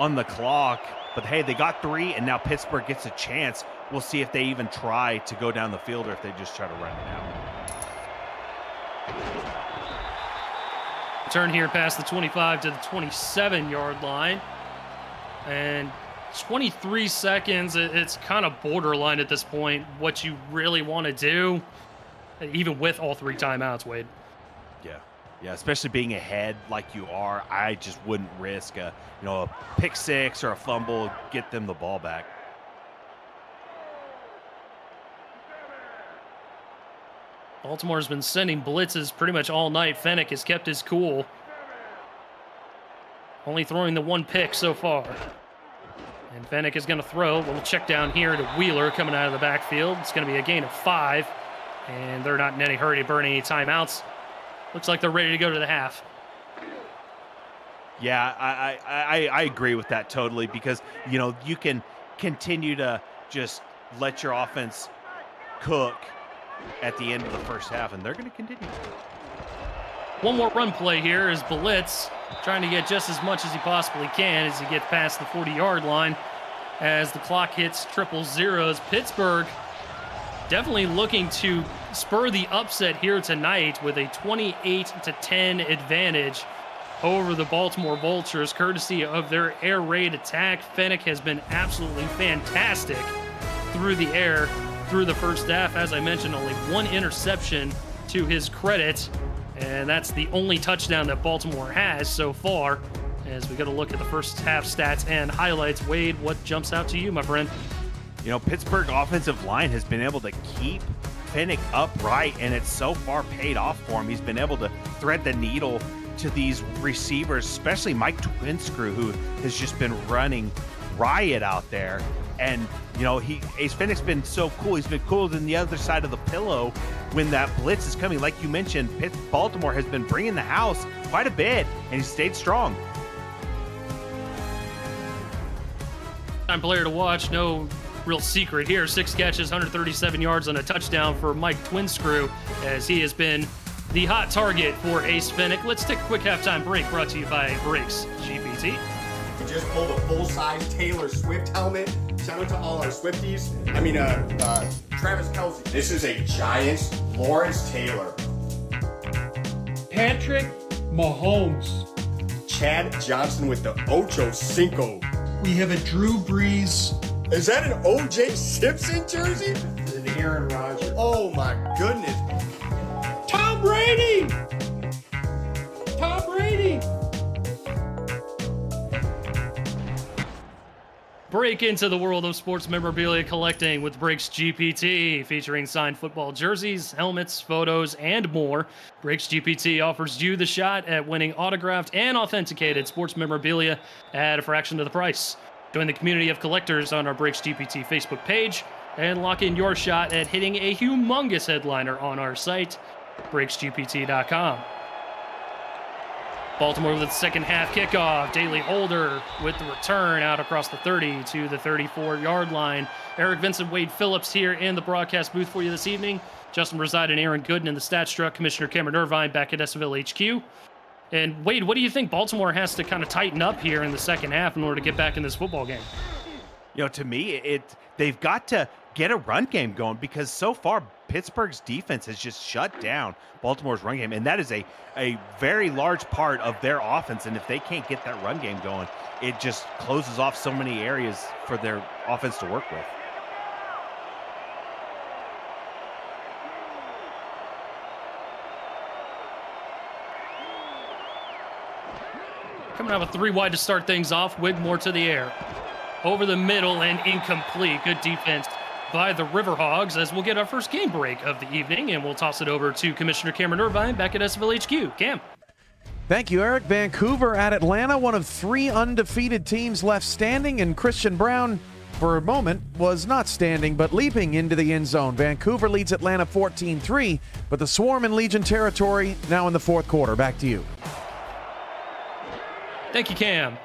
on the clock. But hey, they got 3, and now Pittsburgh gets a chance. We'll see if they even try to go down the field or if they just try to run it out. Turn here past the 25 to the 27-yard line. And 23 seconds, it's kind of borderline at this point what you really want to do, even with all 3 timeouts, Wade. Yeah, especially being ahead like you are, I just wouldn't risk a pick 6 or a fumble, get them the ball back. Baltimore's been sending blitzes pretty much all night. Fennick has kept his cool. Only throwing the 1 pick so far. And Fennick is going to throw. We'll check down here to Wheeler coming out of the backfield. It's going to be a gain of 5. And they're not in any hurry to burn any timeouts. Looks like they're ready to go to the half. Yeah, I agree with that totally, because, you can continue to just let your offense cook at the end of the first half, and they're going to continue. One more run play here is Blitz trying to get just as much as he possibly can as he gets past the 40-yard line as the clock hits 000. Pittsburgh definitely looking to spur the upset here tonight with a 28-10 advantage over the Baltimore Vultures, courtesy of their air raid attack. Fennick has been absolutely fantastic through the air through the first half. As I mentioned, only 1 interception to his credit, and that's the only touchdown that Baltimore has so far. As we got to look at the first half stats and highlights, Wade, what jumps out to you, my friend? Pittsburgh offensive line has been able to keep Fennick upright, and it's so far paid off for him. He's been able to thread the needle to these receivers, especially Mike Twinscrew, who has just been running riot out there. And, Fennick's been so cool. He's been cooler than the other side of the pillow when that blitz is coming. Like you mentioned, Baltimore has been bringing the house quite a bit, and he stayed strong. Time player to watch. No real secret here. 6 catches, 137 yards, and a touchdown for Mike Twinscrew, as he has been the hot target for Ace Fennick. Let's take a quick halftime break, brought to you by Brakes GPT. We just pulled a full-size Taylor Swift helmet. Shout out to all our Swifties. Travis Kelce. This is a Giants Lawrence Taylor. Patrick Mahomes. Chad Johnson with the Ocho Cinco. We have a Drew Brees. Is that an O.J. Simpson jersey? An Aaron Rodgers. Oh my goodness. Tom Brady! Tom Brady! Break into the world of sports memorabilia collecting with Brakes GPT, featuring signed football jerseys, helmets, photos, and more. Brakes GPT offers you the shot at winning autographed and authenticated sports memorabilia at a fraction of the price. Join the community of collectors on our Brakes GPT Facebook page and lock in your shot at hitting a humongous headliner on our site, brakesgpt.com. Baltimore with its second half kickoff. Daly Holder with the return out across the 30 to the 34-yard line. Eric Vincent, Wade Phillips here in the broadcast booth for you this evening. Justin Reside and Aaron Gooden in the stats truck. Commissioner Cameron Irvine back at SFL HQ. And Wade, what do you think Baltimore has to kind of tighten up here in the second half in order to get back in this football game? To me, they've got to get a run game going because so far Pittsburgh's defense has just shut down Baltimore's run game, and that is a very large part of their offense. And if they can't get that run game going, it just closes off so many areas for their offense to work with. Coming out with 3 wide to start things off. Wigmore to the air. Over the middle and incomplete. Good defense by the Riverhogs as we'll get our first game break of the evening, and we'll toss it over to Commissioner Cameron Irvine back at SFL HQ. Cam. Thank you, Eric. Vancouver at Atlanta, one of 3 undefeated teams left standing, and Christian Brown, for a moment, was not standing, but leaping into the end zone. Vancouver leads Atlanta 14-3, but the Swarm in Legion territory now in the fourth quarter. Back to you. Thank you, Cam.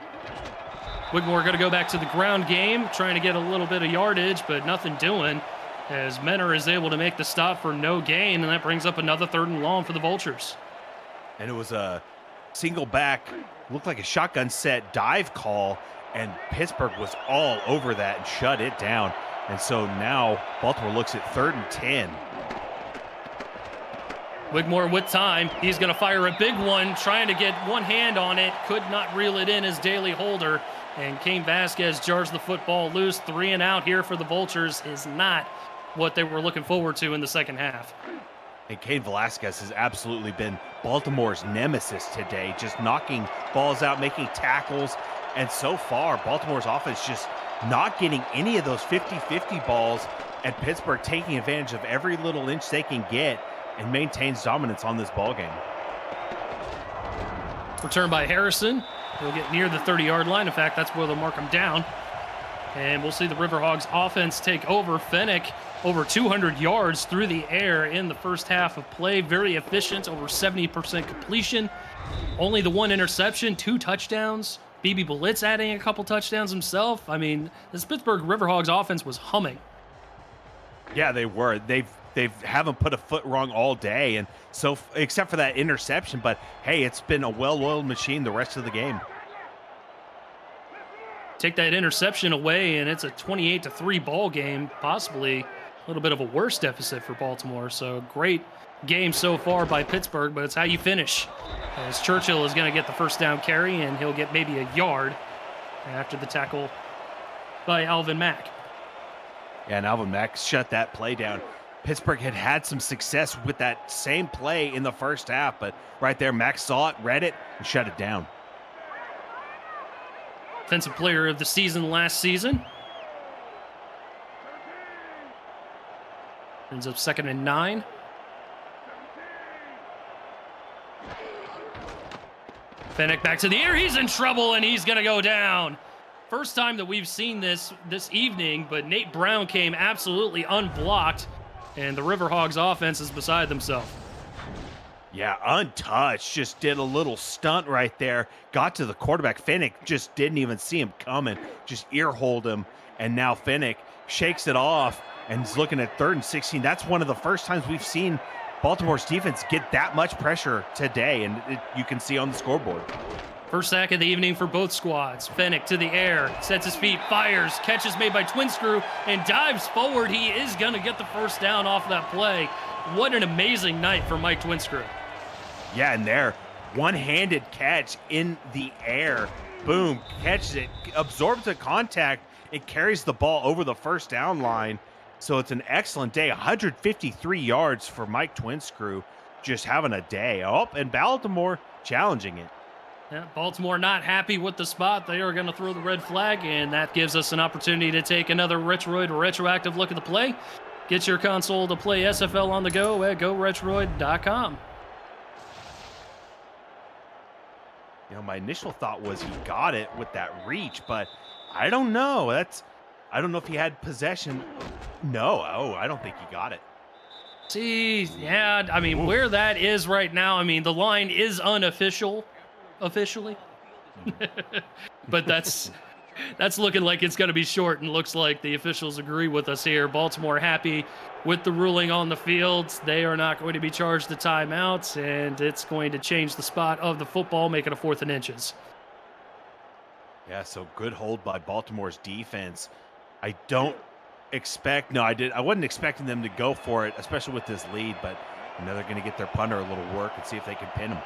Wigmore going to go back to the ground game, trying to get a little bit of yardage, but nothing doing, as Menor is able to make the stop for no gain, and that brings up another 3rd and long for the Vultures. And it was a single back, looked like a shotgun set dive call, and Pittsburgh was all over that and shut it down. And so now Baltimore looks at 3rd and 10. Wigmore with time. He's going to fire a big one, trying to get one hand on it. Could not reel it in as Daly Holder. And Kane Vasquez jars the football loose. 3 and out here for the Vultures is not what they were looking forward to in the second half. And Kane Velasquez has absolutely been Baltimore's nemesis today, just knocking balls out, making tackles. And so far, Baltimore's offense just not getting any of those 50-50 balls, and Pittsburgh taking advantage of every little inch they can get and maintains dominance on this ball game. Return by Harrison. He'll get near the 30-yard line. In fact, that's where they'll mark him down. And we'll see the Riverhogs offense take over. Fennick over 200 yards through the air in the first half of play. Very efficient, over 70% completion. Only the 1 interception, 2 touchdowns. BB Blitz adding a couple touchdowns himself. I mean, this Pittsburgh Riverhogs offense was humming. Yeah, they were. They haven't put a foot wrong all day, and so except for that interception. But hey, it's been a well-oiled machine the rest of the game. Take that interception away, and it's a 28-3 ball game, possibly a little bit of a worse deficit for Baltimore. So great game so far by Pittsburgh, but it's how you finish. As Churchill is going to get the first down carry, and he'll get maybe a yard after the tackle by Alvin Mack. Yeah, and Alvin Mack shut that play down. Pittsburgh had some success with that same play in the first half, but right there, Mack saw it, read it, and shut it down. Defensive player of the season last season. Ends up 2nd and 9. Fennick back to the air. He's in trouble, and he's going to go down. First time that we've seen this evening, but Nate Brown came absolutely unblocked, and the Riverhogs offense is beside themselves. Yeah, untouched. Just did a little stunt right there. Got to the quarterback. Fennick just didn't even see him coming. Just ear-holed him. And now Fennick shakes it off and is looking at 3rd and 16. That's one of the first times we've seen Baltimore's defense get that much pressure today, and you can see on the scoreboard. First sack of the evening for both squads. Fennick to the air, sets his feet, fires, catches made by Twin Screw, and dives forward. He is going to get the first down off that play. What an amazing night for Mike Twin Screw. Yeah, and there, one-handed catch in the air. Boom, catches it, absorbs the contact, and carries the ball over the first down line. So it's an excellent day. 153 yards for Mike Twin Screw, just having a day. Oh, and Baltimore challenging it. Yeah, Baltimore not happy with the spot. They are going to throw the red flag, and that gives us an opportunity to take another retroactive look at the play. Get your console to play SFL on the go at GoRetroid.com. My initial thought was he got it with that reach, but I don't know. I don't know if he had possession. No, I don't think he got it. See, yeah, I mean, where that is right now, I mean, the line is unofficial, officially. But that's looking like it's going to be short, and looks like the officials agree with us here. Baltimore happy with the ruling on the field. They are not going to be charged the timeouts, and it's going to change the spot of the football, make it a 4th and inches. Yeah, so good hold by Baltimore's defense. I don't expect, no, I wasn't expecting them to go for it, especially with this lead, but they're going to get their punter a little work and see if they can pin him.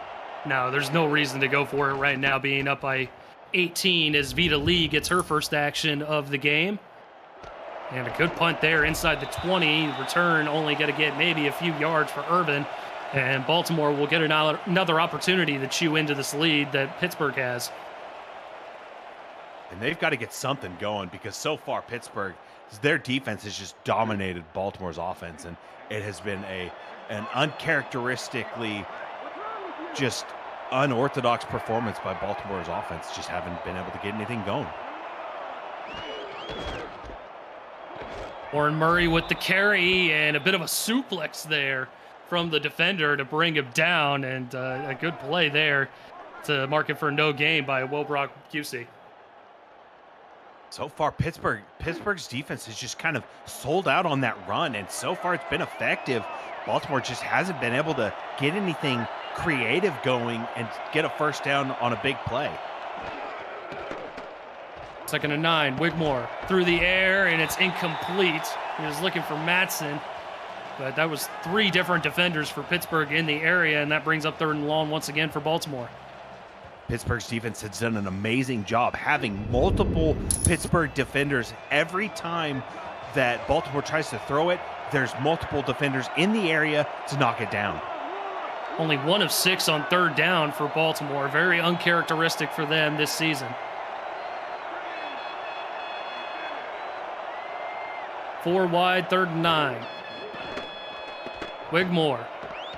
No, there's no reason to go for it right now, being up by 18 as Vita Lee gets her first action of the game. And a good punt there inside the 20. Return only going to get maybe a few yards for Irvin. And Baltimore will get another opportunity to chew into this lead that Pittsburgh has. And they've got to get something going because so far Pittsburgh, their defense has just dominated Baltimore's offense. And it has been an uncharacteristically just unorthodox performance by Baltimore's offense. Just haven't been able to get anything going. Warren Murray with the carry and a bit of a suplex there from the defender to bring him down, and a good play there to mark it for no gain by Wilbrock QC. So far, Pittsburgh's defense has just kind of sold out on that run, and so far it's been effective. Baltimore just hasn't been able to get anything creative going and get a first down on a big play. 2nd and 9, Wigmore through the air, and it's incomplete. He was looking for Matson, but that was 3 different defenders for Pittsburgh in the area, and that brings up 3rd and long once again for Baltimore. Pittsburgh's defense has done an amazing job having multiple Pittsburgh defenders. Every time that Baltimore tries to throw it, there's multiple defenders in the area to knock it down. Only 1 of 6 on 3rd down for Baltimore. Very uncharacteristic for them this season. 4 wide, 3rd and 9. Wigmore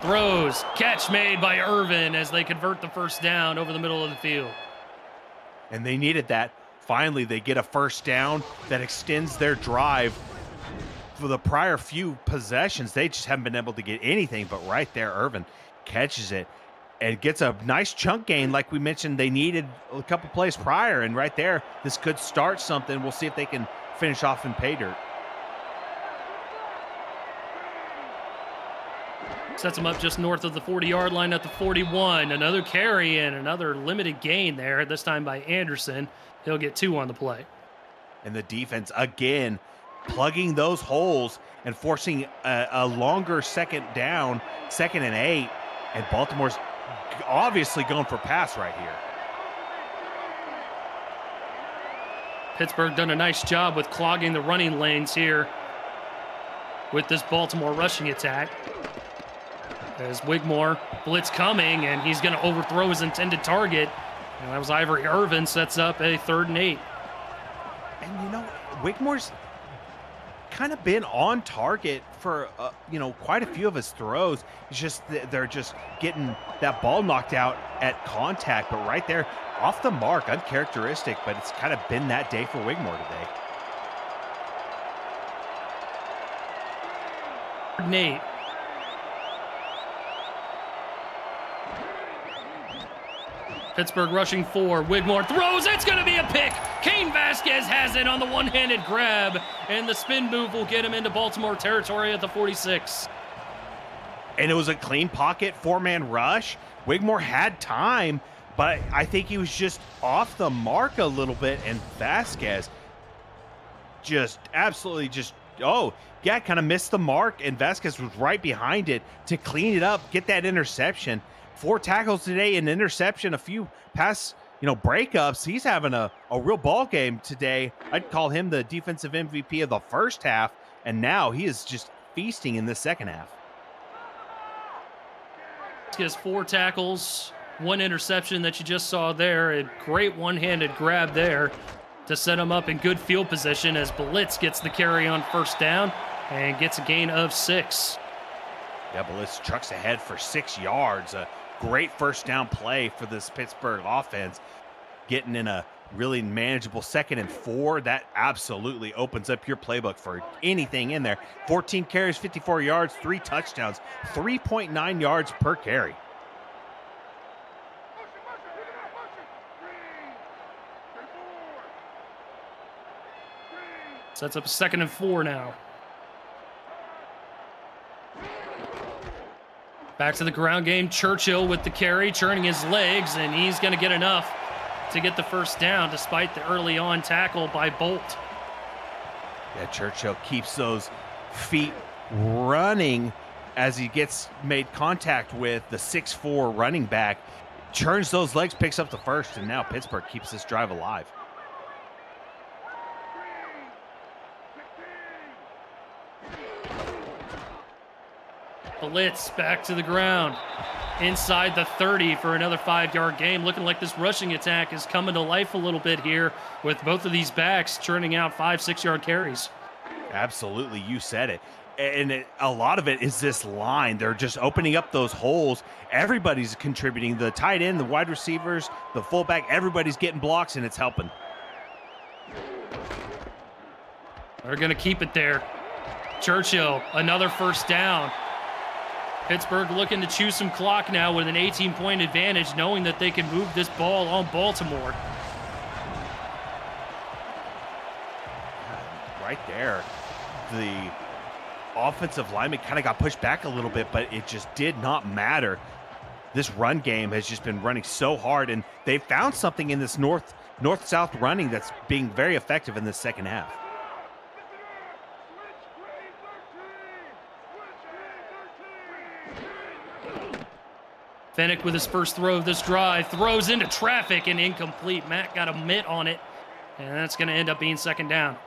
throws, catch made by Irvin as they convert the first down over the middle of the field. And they needed that. Finally, they get a first down that extends their drive. For the prior few possessions, they just haven't been able to get anything, but right there, Irvin catches it and gets a nice chunk gain like we mentioned they needed a couple plays prior, and right there, this could start something. We'll see if they can finish off in pay dirt. Sets him up just north of the 40-yard line at the 41. Another carry and another limited gain there, this time by Anderson. He'll get 2 on the play. And the defense, again, plugging those holes and forcing a longer second down, 2nd and 8. And Baltimore's obviously going for pass right here. Pittsburgh done a nice job with clogging the running lanes here with this Baltimore rushing attack. As Wigmore blitz coming, and he's going to overthrow his intended target. And that was Ivory Irvin, sets up a 3rd and 8. And Wigmore's kind of been on target for quite a few of his throws. It's just they're just getting that ball knocked out at contact, but right there off the mark, uncharacteristic, but it's kind of been that day for Wigmore today. 3rd and 8. Pittsburgh rushing 4. Wigmore throws. It's going to be a pick. Kane Vasquez has it on the one-handed grab, and the spin move will get him into Baltimore territory at the 46. And it was a clean pocket, 4-man rush. Wigmore had time, but I think he was just off the mark a little bit, and Vasquez just absolutely kind of missed the mark, and Vasquez was right behind it to clean it up, get that interception. 4 tackles today, an interception, a few pass, breakups. He's having a real ball game today. I'd call him the defensive MVP of the first half, and now he is just feasting in the second half. He has 4 tackles, 1 interception that you just saw there. A great one-handed grab there to set him up in good field position as Blitz gets the carry on first down and gets a gain of 6. Yeah, Blitz trucks ahead for 6 yards. A great first down play for this Pittsburgh offense. Getting in a really manageable 2nd and 4. That absolutely opens up your playbook for anything in there. 14 carries, 54 yards, 3 touchdowns, 3.9 yards per carry. Sets up a 2nd and 4 now. Back to the ground game. Churchill with the carry, churning his legs, and he's going to get enough to get the first down despite the early on tackle by Bolt. Yeah, Churchill keeps those feet running as he gets made contact with the 6'4" running back. Turns those legs, picks up the first, and now Pittsburgh keeps this drive alive. Blitz back to the ground. Inside the 30 for another 5-yard gain. Looking like this rushing attack is coming to life a little bit here with both of these backs churning out 5-6 yard carries. Absolutely, you said it. And a lot of it is this line. They're just opening up those holes. Everybody's contributing. The tight end, the wide receivers, the fullback, everybody's getting blocks, and it's helping. They're going to keep it there. Churchill, another first down. Pittsburgh looking to chew some clock now with an 18-point advantage, knowing that they can move this ball on Baltimore. Right there, the offensive lineman kind of got pushed back a little bit, but it just did not matter. This run game has just been running so hard, and they found something in this north-south running that's being very effective in the second half. Fennick with his first throw of this drive, throws into traffic and incomplete. Matt got a mitt on it, and that's going to end up being second down.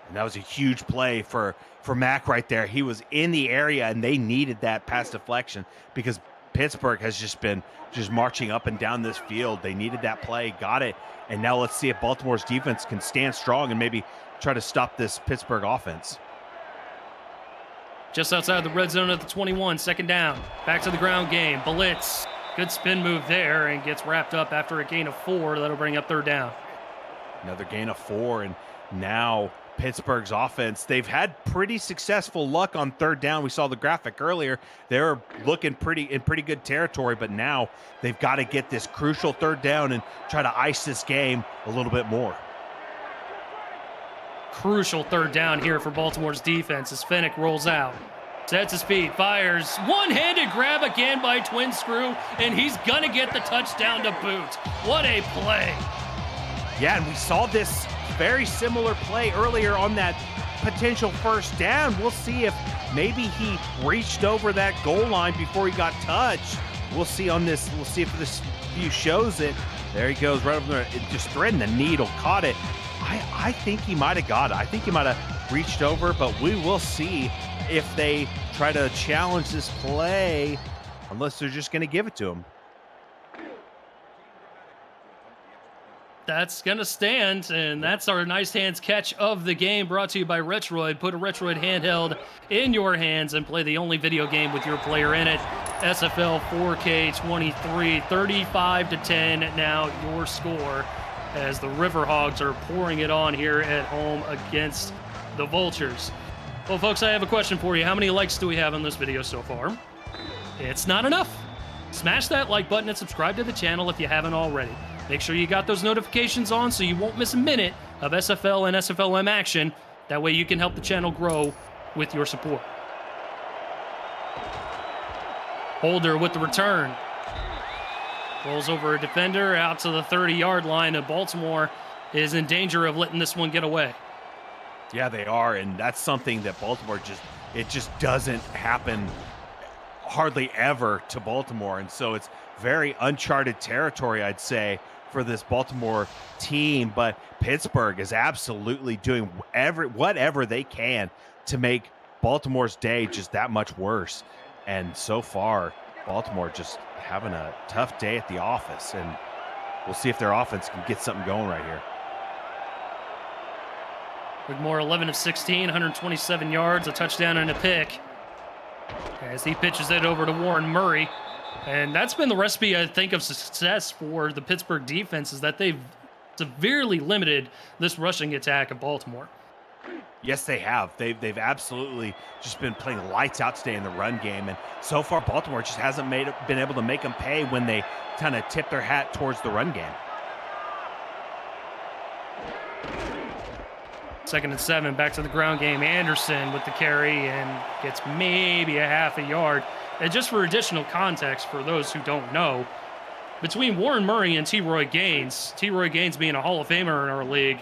And that was a huge play for Mack right there. He was in the area, and they needed that pass deflection because Pittsburgh has just been marching up and down this field. They needed that play, got it, and now let's see if Baltimore's defense can stand strong and maybe try to stop this Pittsburgh offense. Just outside the red zone at the 21, second down. Back to the ground game. Blitz. Good spin move there and gets wrapped up after a gain of 4. That'll bring up third down. Another gain of 4, and now Pittsburgh's offense, they've had pretty successful luck on third down. We saw the graphic earlier. They're looking in pretty good territory, but now they've got to get this crucial third down and try to ice this game a little bit more. Crucial third down here for Baltimore's defense as Fennick rolls out. Sets his feet, fires. One-handed grab again by Twin Screw, and he's going to get the touchdown to boot. What a play. Yeah, and we saw this very similar play earlier on that potential first down. We'll see if maybe he reached over that goal line before he got touched. We'll see on this. We'll see if this view shows it. There he goes, right over there, just threading the needle, caught it. I think he might have got it. I think he might have reached over, but we will see if they try to challenge this play, unless they're just going to give it to him. That's going to stand, and that's our Nice Hands catch of the game, brought to you by Retroid. Put a Retroid handheld in your hands and play the only video game with your player in it. SFL 4K 23, 35-10 now your score, as the Riverhogs are pouring it on here at home against the Vultures. Well, folks, I have a question for you. How many likes do we have on this video so far? It's not enough. Smash that like button and subscribe to the channel if you haven't already. Make sure you got those notifications on so you won't miss a minute of SFL and SFLM action. That way you can help the channel grow with your support. Holder with the return. Rolls over a defender out to the 30-yard line, and Baltimore is in danger of letting this one get away. Yeah, they are, and that's something that Baltimore just doesn't happen hardly ever to Baltimore, and so it's very uncharted territory, I'd say, for this Baltimore team. But Pittsburgh is absolutely doing whatever they can to make Baltimore's day just that much worse. And so far, Baltimore just having a tough day at the office, and we'll see if their offense can get something going right here. Wigmore 11 of 16, 127 yards, a touchdown and a pick, as he pitches it over to Warren Murray. And that's been the recipe, I think, of success for the Pittsburgh defense, is that they've severely limited this rushing attack of Baltimore. Yes, they have. They've absolutely just been playing lights out today in the run game, and so far Baltimore just hasn't been able to make them pay when they kind of tip their hat towards the run game. 2nd and 7, back to the ground game. Anderson with the carry and gets maybe a half a yard. And just for additional context for those who don't know, between Warren Murray and T. Roy Gaines being a Hall of Famer in our league,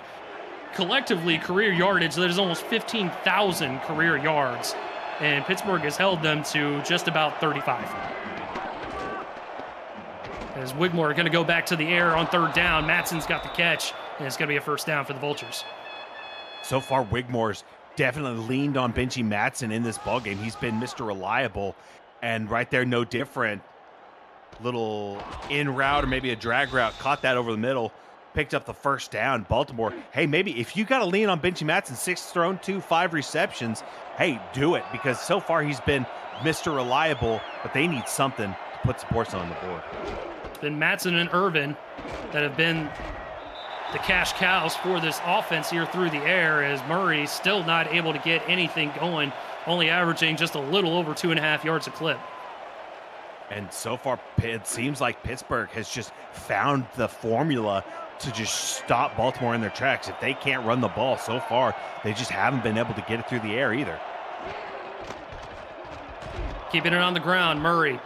collectively career yardage, there's almost 15,000 career yards, and Pittsburgh has held them to just about 35. As Wigmore going to go back to the air on third down, Matson's got the catch, and it's going to be a first down for the Vultures. So far, Wigmore's definitely leaned on Benji Matson in this ballgame. He's been Mr. Reliable, and right there, no different. Little in route or maybe a drag route, caught that over the middle, picked up the first down. Baltimore, hey, maybe if you got to lean on Benji Matson, 6 thrown, 5 receptions, hey, do it, because so far he's been Mr. Reliable, but they need something to put some points on the board. It's been Matson and Irvin that have been the cash cows for this offense here through the air, as Murray still not able to get anything going, only averaging just a little over 2.5 yards a clip. And so far, it seems like Pittsburgh has just found the formula to just stop Baltimore in their tracks. If they can't run the ball so far, they just haven't been able to get it through the air either. Keeping it on the ground, Murray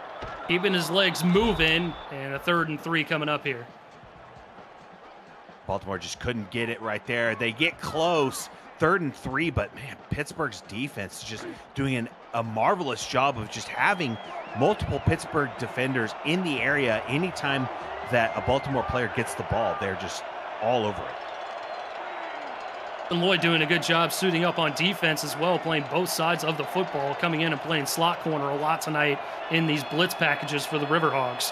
keeping his legs moving, and a 3rd and 3 coming up here. Baltimore just couldn't get it right there. They get close, 3rd and 3, but man, Pittsburgh's defense is just doing a marvelous job of just having multiple Pittsburgh defenders in the area. Anytime that a Baltimore player gets the ball, they're just all over it. And Lloyd doing a good job suiting up on defense as well, playing both sides of the football, coming in and playing slot corner a lot tonight in these blitz packages for the Riverhogs.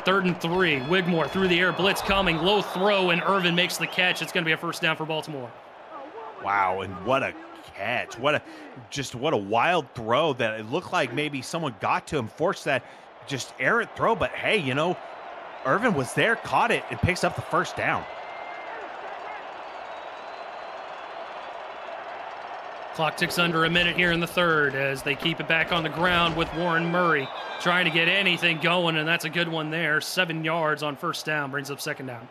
3rd and 3, Wigmore through the air, blitz coming, low throw, and Irvin makes the catch. It's going to be a first down for Baltimore. Wow, and what a catch. What a wild throw that it looked like maybe someone got to him, forced that just errant throw, but hey, you know, Irvin was there, caught it, and picks up the first down. Clock ticks under a minute here in the 3rd as they keep it back on the ground with Warren Murray trying to get anything going, and that's a good one there. 7 yards on first down, brings up second down.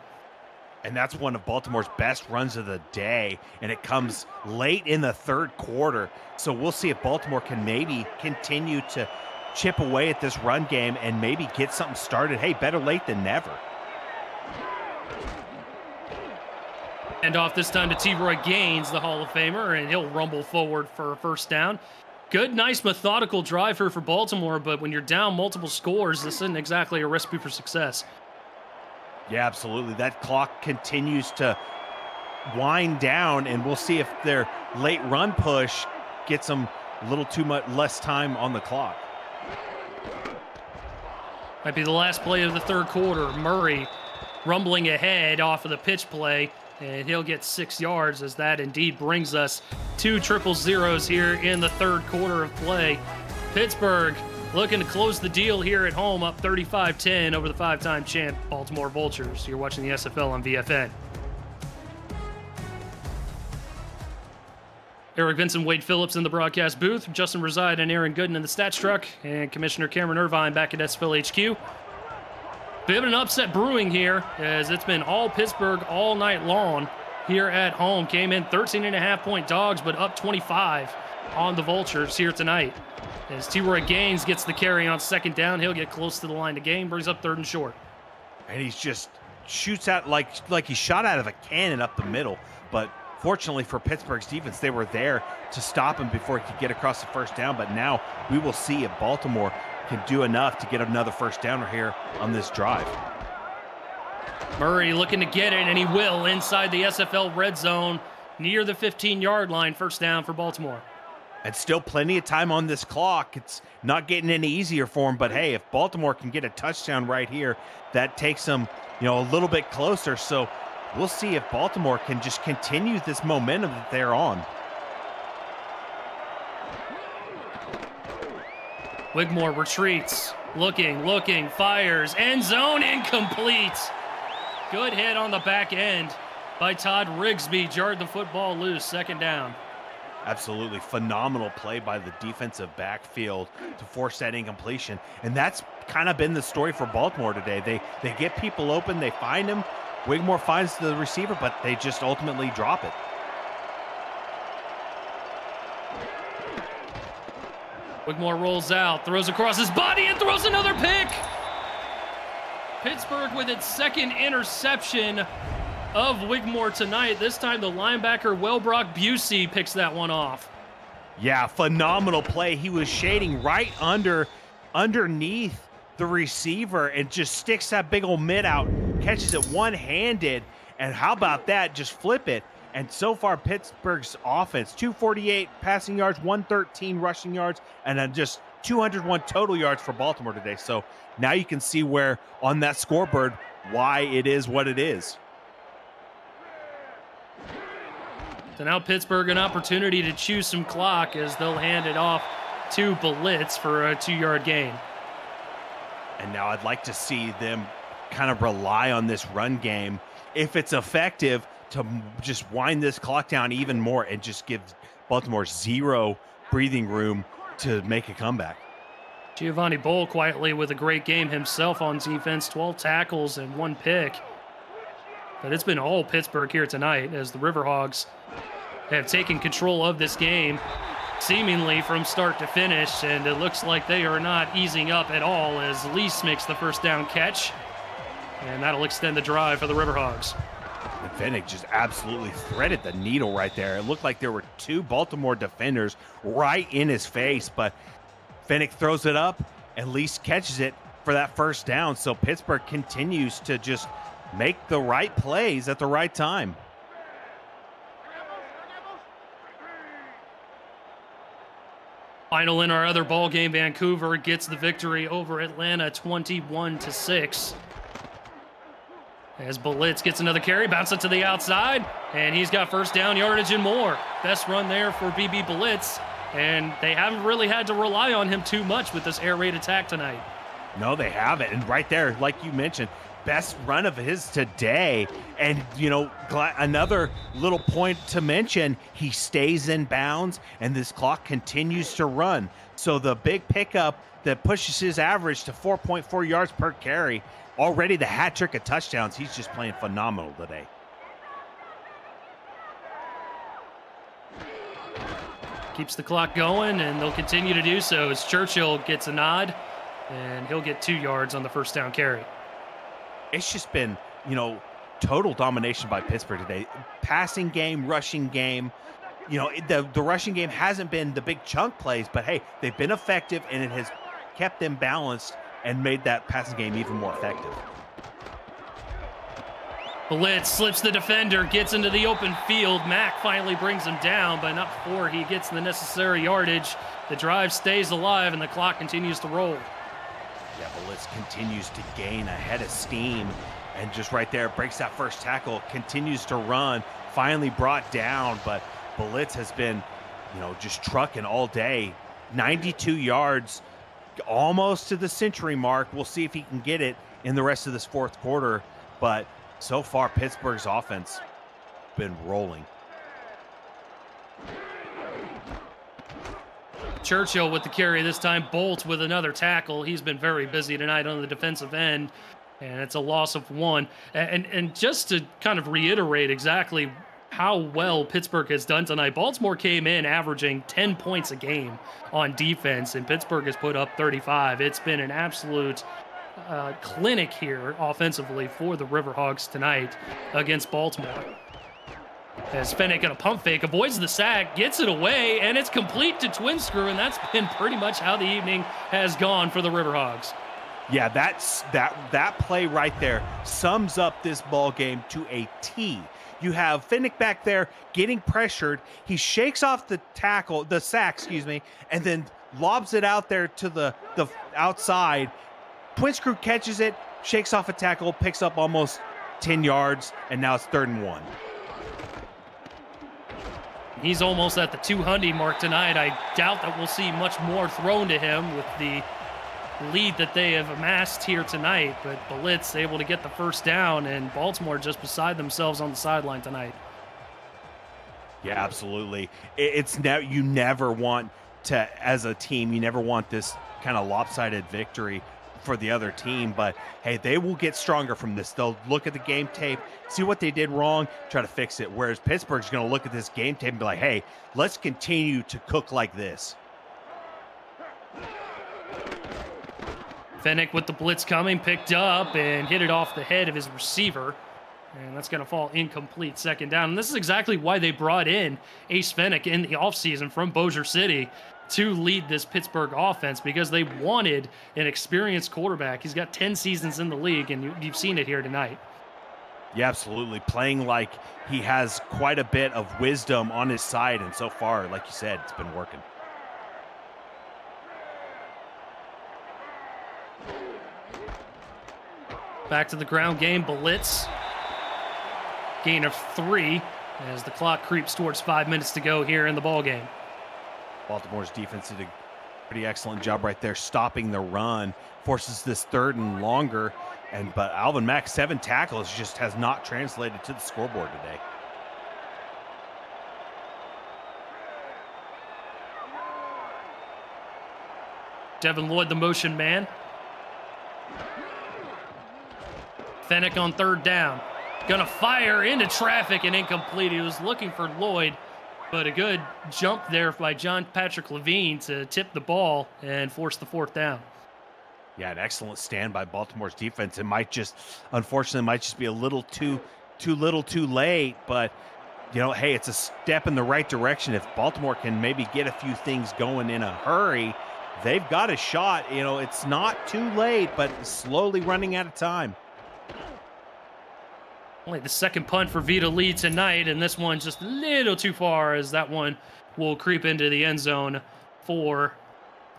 And that's one of Baltimore's best runs of the day, and it comes late in the 3rd quarter. So we'll see if Baltimore can maybe continue to chip away at this run game and maybe get something started. Hey, better late than never. And off this time to T-Roy Gaines, the Hall of Famer, and he'll rumble forward for a first down. Good, nice, methodical drive here for Baltimore, but when you're down multiple scores, this isn't exactly a recipe for success. Yeah, absolutely. That clock continues to wind down, and we'll see if their late run push gets them a little too much less time on the clock. Might be the last play of the 3rd quarter. Murray rumbling ahead off of the pitch play, and he'll get 6 yards, as that indeed brings us 2 triple zeros here in the 3rd quarter of play. Pittsburgh looking to close the deal here at home, up 35-10 over the 5-time champ Baltimore Vultures. You're watching the SFL on VFN. Eric Vincent, Wade Phillips in the broadcast booth, Justin Reside and Aaron Gooden in the stats truck, and Commissioner Cameron Irvine back at SFL HQ. Bit of an upset brewing here, as it's been all Pittsburgh all night long here at home. Came in 13.5-point dogs, but up 25 on the Vultures here tonight. As T-Roy Gaines gets the carry on second down, he'll get close to the line of game, brings up 3rd and short. And he's just shoots out like he shot out of a cannon up the middle. But fortunately for Pittsburgh's defense, they were there to stop him before he could get across the first down. But now we will see if Baltimore can do enough to get another first downer here on this drive. Murray looking to get it, and he will inside the SFL red zone near the 15-yard line. First down for Baltimore. And still plenty of time on this clock. It's not getting any easier for him, but hey, if Baltimore can get a touchdown right here, that takes them, you know, a little bit closer. So we'll see if Baltimore can just continue this momentum that they're on. Wigmore retreats, looking, fires, end zone, incomplete. Good hit on the back end by Todd Rigsby, jarred the football loose, second down. Absolutely phenomenal play by the defensive backfield to force that incompletion. And that's kind of been the story for Baltimore today. They get people open, they find them. Wigmore finds the receiver, but they just ultimately drop it. Wigmore rolls out, throws across his body, and throws another pick. Pittsburgh with its 2nd interception of Wigmore tonight. This time the linebacker Wellbrock Busey picks that one off. Yeah, phenomenal play. He was shading right underneath the receiver and just sticks that big old mid out, catches it one-handed, and how about that? Just flip it. And so far, Pittsburgh's offense, 248 passing yards, 113 rushing yards, and then just 201 total yards for Baltimore today. So now you can see where on that scoreboard why it is what it is. So now Pittsburgh an opportunity to choose some clock as they'll hand it off to Blitz for a 2-yard gain. And now I'd like to see them kind of rely on this run game, if it's effective, to just wind this clock down even more and just give Baltimore zero breathing room to make a comeback. Giovanni Boll quietly with a great game himself on defense, 12 tackles and 1 pick. But it's been all Pittsburgh here tonight as the Riverhogs have taken control of this game seemingly from start to finish, and it looks like they are not easing up at all as Lease makes the first down catch, and that'll extend the drive for the Riverhogs. And Fennick just absolutely threaded the needle right there. It looked like there were 2 Baltimore defenders right in his face, but Fennick throws it up and Lease catches it for that first down. So Pittsburgh continues to just make the right plays at the right time. Final in our other ball game, Vancouver gets the victory over Atlanta 21-6. As Blitz gets another carry, bounce it to the outside, and he's got first down yardage and more. Best run there for BB Blitz, and they haven't really had to rely on him too much with this air raid attack tonight. No, they haven't. And right there, like you mentioned, best run of his today. And, you know, another little point to mention, he stays in bounds and this clock continues to run. So the big pickup that pushes his average to 4.4 yards per carry, already the hat trick of touchdowns. He's just playing phenomenal today. Keeps the clock going, and they'll continue to do so as Churchill gets a nod, and he'll get 2 yards on the first down carry. It's just been, you know, total domination by Pittsburgh today. Passing game, rushing game. You know, the rushing game hasn't been the big chunk plays, but hey, they've been effective, and it has kept them balanced and made that passing game even more effective. Blitz slips the defender, gets into the open field. Mack finally brings him down, but not before he gets the necessary yardage. The drive stays alive, and the clock continues to roll. Yeah, Blitz continues to gain a head of steam, and just right there breaks that first tackle, continues to run, finally brought down, but Blitz has been, you know, just trucking all day. 92 yards, almost to the century mark. We'll see if he can get it in the rest of this fourth quarter, but so far Pittsburgh's offense been rolling. Churchill with the carry this time. Bolt with another tackle. He's been very busy tonight on the defensive end, and it's a loss of 1. And just to kind of reiterate exactly how well Pittsburgh has done tonight, Baltimore came in averaging 10 points a game on defense, and Pittsburgh has put up 35. It's been an absolute clinic here offensively for the Riverhogs tonight against Baltimore. As Fennick in a pump fake avoids the sack, gets it away, and it's complete to Twin Screw, and that's been pretty much how the evening has gone for the Riverhogs. Yeah, that play right there sums up this ball game to a T. You have Fennick back there getting pressured. He shakes off the sack, and then lobs it out there to the outside. Twin Screw catches it, shakes off a tackle, picks up almost 10 yards, and now it's 3rd and 1. He's almost at the 200 mark tonight. I doubt that we'll see much more thrown to him with the lead that they have amassed here tonight, but Blitz able to get the first down, and Baltimore just beside themselves on the sideline tonight. Yeah, absolutely. It's now, you never want to, as a team, you never want this kind of lopsided victory for the other team, but hey, they will get stronger from this. They'll look at the game tape, see what they did wrong, try to fix it. Whereas Pittsburgh's going to look at this game tape and be like, hey, let's continue to cook like this. Fennick with the blitz coming, picked up and hit it off the head of his receiver. And that's going to fall incomplete, second down. And this is exactly why they brought in Ace Fennick in the offseason from Bossier City to lead this Pittsburgh offense, because they wanted an experienced quarterback. He's got 10 seasons in the league, and you've seen it here tonight. Yeah, absolutely. Playing like he has quite a bit of wisdom on his side, and so far, like you said, it's been working. Back to the ground game, blitz. Gain of 3 as the clock creeps towards 5 minutes to go here in the ball game. Baltimore's defense did a pretty excellent job right there, stopping the run, forces this 3rd and longer, but Alvin Mack, 7 tackles, just has not translated to the scoreboard today. Devin Lloyd, the motion man. Fennick on 3rd down. Gonna fire into traffic and incomplete. He was looking for Lloyd, but a good jump there by John Patrick Levine to tip the ball and force the 4th down. Yeah, an excellent stand by Baltimore's defense. It might just, unfortunately, be a little too little too late, but you know, hey, it's a step in the right direction. If Baltimore can maybe get a few things going in a hurry, they've got a shot. You know, it's not too late, but slowly running out of time. Only the 2nd punt for Vita Lee tonight, and this one just a little too far, as that one will creep into the end zone for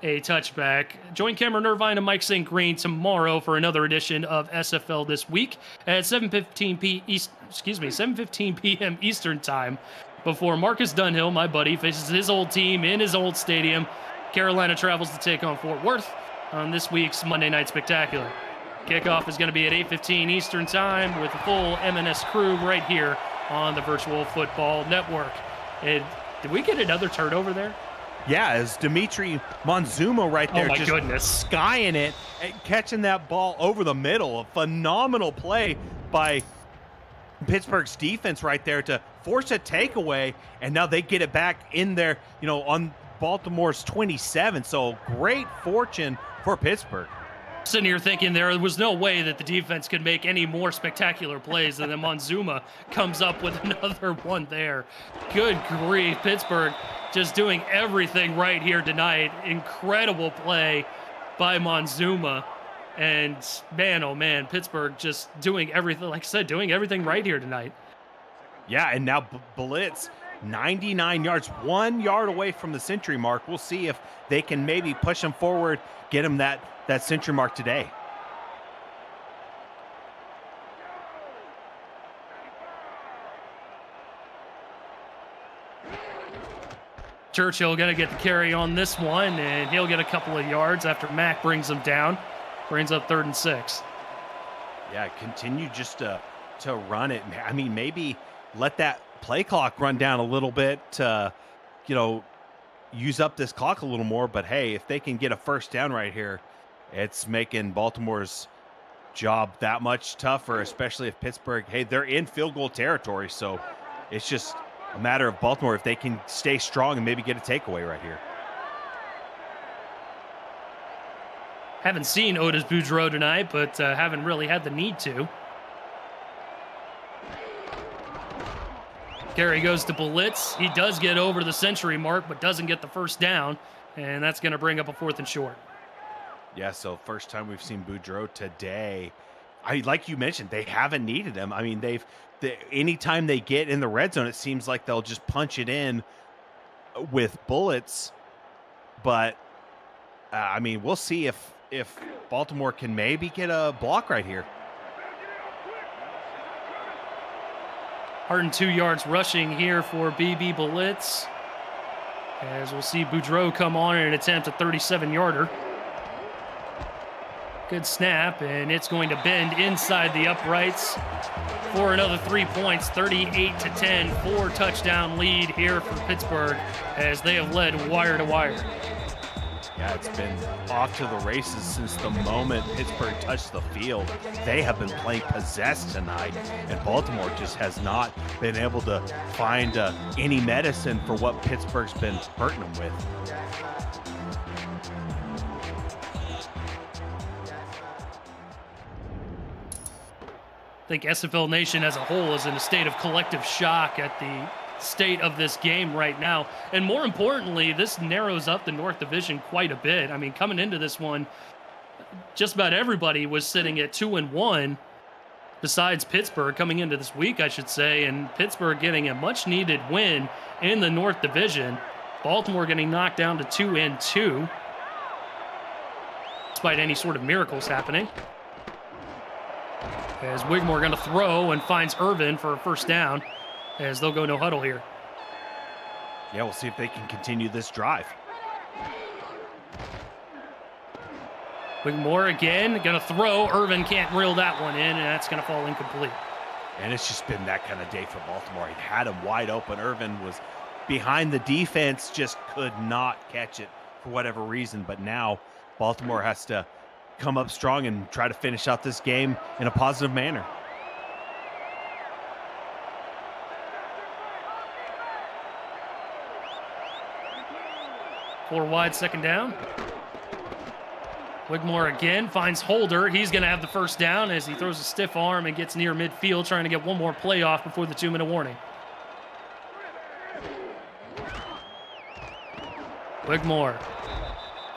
a touchback. Join Cameron Irvine and Mike St. Green tomorrow for another edition of SFL This Week at 7:15 p.m. Eastern Time, before Marcus Dunhill, my buddy, faces his old team in his old stadium. Carolina travels to take on Fort Worth on this week's Monday Night Spectacular. Kickoff is going to be at 8:15 Eastern Time with the full M&S crew right here on the Virtual Football Network. And did we get another turnover there? Yeah, as Dimitri Monzuma right there, my just goodness, skying it and catching that ball over the middle. A phenomenal play by Pittsburgh's defense right there to force a takeaway, and now they get it back in there, you know, on Baltimore's 27. So great fortune for Pittsburgh. Sitting here thinking there was no way that the defense could make any more spectacular plays, and then Monzuma comes up with another one there. Good grief, Pittsburgh just doing everything right here tonight. Incredible play by Monzuma, and man, oh man, Pittsburgh just doing everything, like I said, doing everything right here tonight. Yeah, and now blitz 99 yards, 1 yard away from the century mark. We'll see if they can maybe push him forward, get him that century mark today. Churchill going to get the carry on this one, and he'll get a couple of yards after Mack brings him down. Brings up 3rd and 6. Yeah, continue just to run it. I mean, maybe let that play clock run down a little bit to, you know, use up this clock a little more. But hey, if they can get a 1st down right here, it's making Baltimore's job that much tougher, especially if Pittsburgh, hey, they're in field goal territory. So it's just a matter of Baltimore if they can stay strong and maybe get a takeaway right here. Haven't seen Otis Boudreau tonight, but haven't really had the need to. Carey goes to blitz. He does get over the century mark, but doesn't get the 1st down, and that's going to bring up a 4th and short. Yeah, so first time we've seen Boudreau today. Like you mentioned, they haven't needed him. I mean, anytime they get in the red zone, it seems like they'll just punch it in with bullets. But I mean, we'll see if Baltimore can maybe get a block right here. 102 yards rushing here for BB Blitz, as we'll see Boudreau come on in an attempt at 37-yarder. Good snap, and it's going to bend inside the uprights for another 3 points, 38-10, 4-touchdown lead here for Pittsburgh, as they have led wire to wire. Yeah, it's been off to the races since the moment Pittsburgh touched the field. They have been playing possessed tonight, and Baltimore just has not been able to find any medicine for what Pittsburgh's been hurting them with. I think SFL Nation as a whole is in a state of collective shock at the state of this game right now. And more importantly, this narrows up the North Division quite a bit. I mean, coming into this one, just about everybody was sitting at 2-1, besides Pittsburgh coming into this week, I should say, and Pittsburgh getting a much-needed win in the North Division. Baltimore getting knocked down to 2-2, despite any sort of miracles happening. As Wigmore going to throw and finds Irvin for a first down, as they'll go no huddle here. Yeah, we'll see if they can continue this drive. Wigmore again, going to throw. Irvin can't reel that one in, and that's going to fall incomplete. And it's just been that kind of day for Baltimore. He had him wide open. Irvin was behind the defense, just could not catch it for whatever reason. But now Baltimore has to come up strong and try to finish out this game in a positive manner. Four wide, second down. Wigmore again finds Holder. He's going to have the first down as he throws a stiff arm and gets near midfield, trying to get one more play off before the 2-minute warning. Wigmore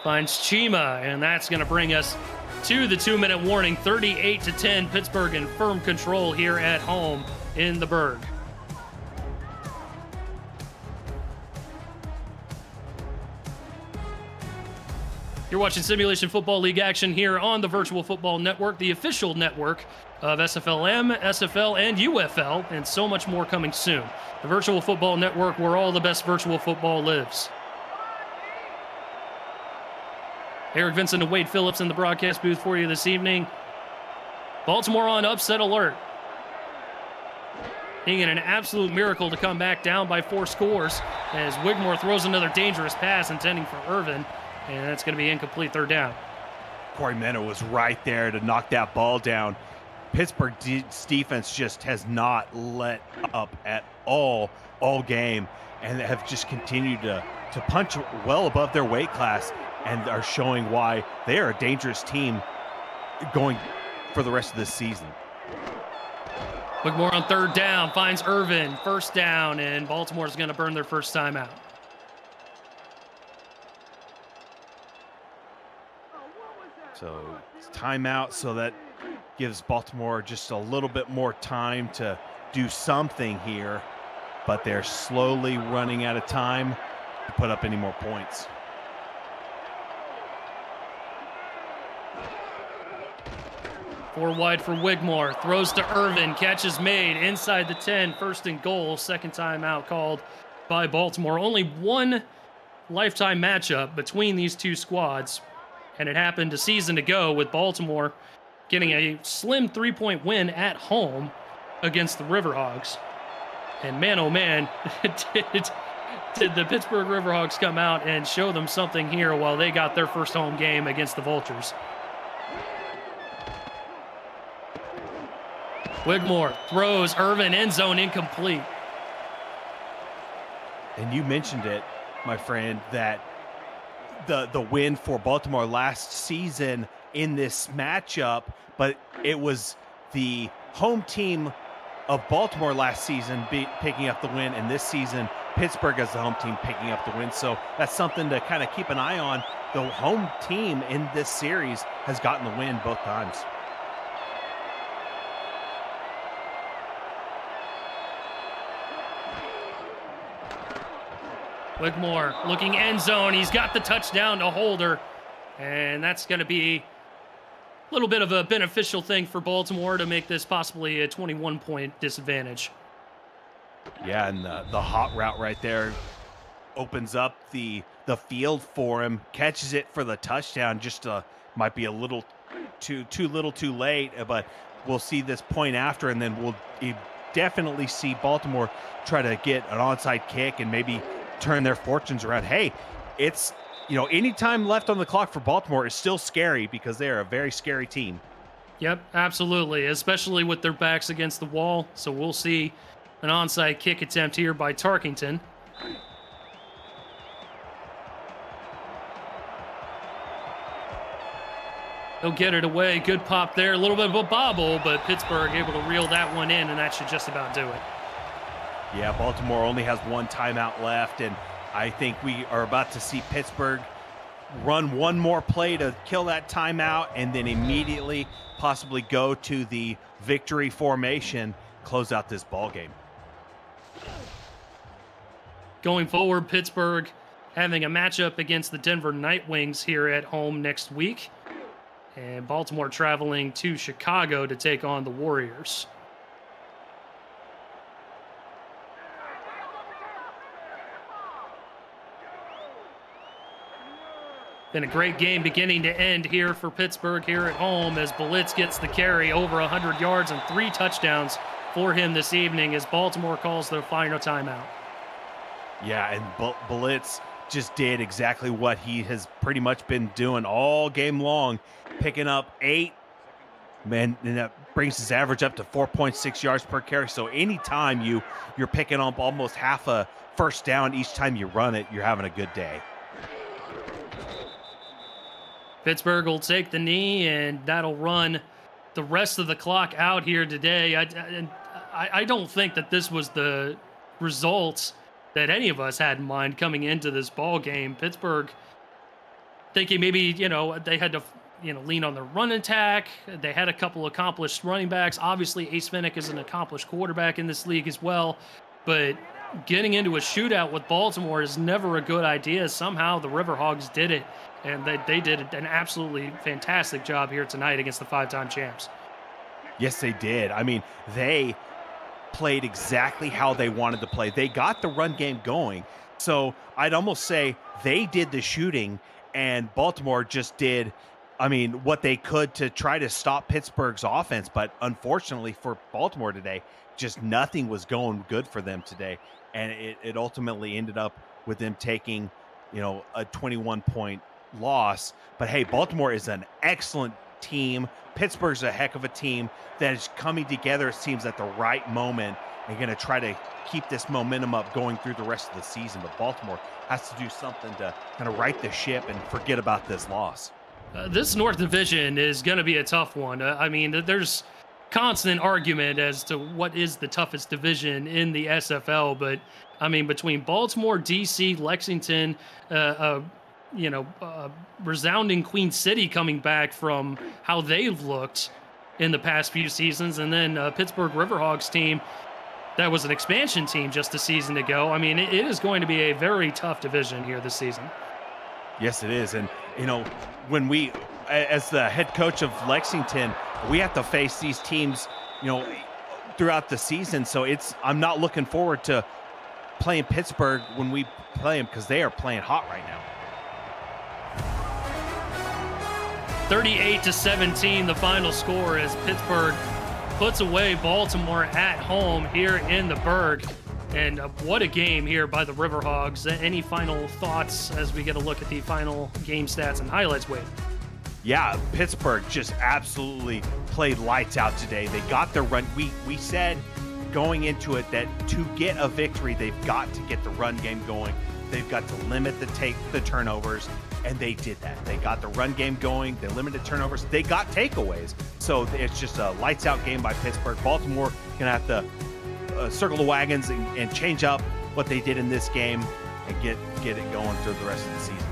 finds Chima, and that's going to bring us to the 2-minute warning. 38-10, Pittsburgh in firm control here at home in the Berg. You're watching Simulation Football League action here on the Virtual Football Network, the official network of SFLM, SFL, and UFL, and so much more coming soon. The Virtual Football Network, where all the best virtual football lives. Eric Vincent and Wade Phillips in the broadcast booth for you this evening. Baltimore on upset alert. Needing an absolute miracle to come back down by 4 scores as Wigmore throws another dangerous pass intending for Irvin. And that's going to be incomplete, third down. Corey Mena was right there to knock that ball down. Pittsburgh's defense just has not let up at all game, and have just continued to punch well above their weight class, and are showing why they are a dangerous team going for the rest of this season. Wigmore on third down, finds Irvin, first down, and Baltimore's going to burn their first timeout. So it's timeout, so that gives Baltimore just a little bit more time to do something here, but they're slowly running out of time to put up any more points. Four wide for Wigmore, throws to Irvin, catch is made inside the 10, first and goal, second timeout called by Baltimore. Only one lifetime matchup between these two squads, and it happened a season ago with Baltimore getting a slim 3-point win at home against the Riverhogs. And man, oh man, did the Pittsburgh Riverhogs come out and show them something here while they got their first home game against the Vultures. Wigmore throws, Irvin, end zone, incomplete. And you mentioned it, my friend, that the win for Baltimore last season in this matchup, but it was the home team of Baltimore last season picking up the win, and this season Pittsburgh as the home team picking up the win. So that's something to kind of keep an eye on. The home team in this series has gotten the win both times. Wigmore looking end zone. He's got the touchdown to Holder. And that's going to be a little bit of a beneficial thing for Baltimore to make this possibly a 21-point disadvantage. Yeah, and the hot route right there opens up the field for him. Catches it for the touchdown. Just might be a little too late, but we'll see this point after, and then we'll definitely see Baltimore try to get an onside kick and maybe turn their fortunes around. Hey, it's, any time left on the clock for Baltimore is still scary because they are a very scary team. Yep, absolutely, especially with their backs against the wall. So we'll see an onside kick attempt here by Tarkington. They'll get it away. Good pop there. A little bit of a bobble, but Pittsburgh able to reel that one in, and that should just about do it. Yeah, Baltimore only has one timeout left, and I think we are about to see Pittsburgh run one more play to kill that timeout and then immediately possibly go to the victory formation, close out this ball game. Going forward, Pittsburgh having a matchup against the Denver Nightwings here at home next week. And Baltimore traveling to Chicago to take on the Warriors. Been a great game beginning to end here for Pittsburgh here at home as Blitz gets the carry over 100 yards and 3 touchdowns for him this evening as Baltimore calls their final timeout. Yeah, and Blitz just did exactly what he has pretty much been doing all game long, picking up 8, man, and that brings his average up to 4.6 yards per carry. So anytime you're picking up almost half a first down each time you run it, you're having a good day. Pittsburgh will take the knee, and that'll run the rest of the clock out here today. I don't think that this was the results that any of us had in mind coming into this ball game. Pittsburgh thinking maybe, they had to, lean on the run attack. They had a couple accomplished running backs. Obviously, Ace Fennick is an accomplished quarterback in this league as well. But getting into a shootout with Baltimore is never a good idea. Somehow the Riverhogs did it, and they did an absolutely fantastic job here tonight against the 5-time champs. Yes, they did. I mean, they played exactly how they wanted to play. They got the run game going. So I'd almost say they did the shooting and Baltimore just did, what they could to try to stop Pittsburgh's offense. But unfortunately for Baltimore today, just nothing was going good for them today. And it ultimately ended up with them taking, a 21-point loss. But hey, Baltimore is an excellent team. Pittsburgh's a heck of a team that is coming together, it seems, at the right moment and going to try to keep this momentum up going through the rest of the season. But Baltimore has to do something to kind of right the ship and forget about this loss. This North Division is going to be a tough one. There's constant argument as to what is the toughest division in the SFL. But, between Baltimore, D.C., Lexington, resounding Queen City coming back from how they've looked in the past few seasons, and then Pittsburgh Riverhogs team that was an expansion team just a season ago. It is going to be a very tough division here this season. Yes, it is. And, when we, as the head coach of Lexington, we have to face these teams, throughout the season. So I'm not looking forward to playing Pittsburgh when we play them because they are playing hot right now. 38-17, the final score as Pittsburgh puts away Baltimore at home here in the Berg. And what a game here by the Riverhogs. Any final thoughts as we get a look at the final game stats and highlights, Wade? Yeah, Pittsburgh just absolutely played lights out today. They got the run. We said going into it that to get a victory, they've got to get the run game going. They've got to limit the turnovers, and they did that. They got the run game going. They limited turnovers. They got takeaways. So it's just a lights-out game by Pittsburgh. Baltimore going to have to circle the wagons and change up what they did in this game and get it going through the rest of the season.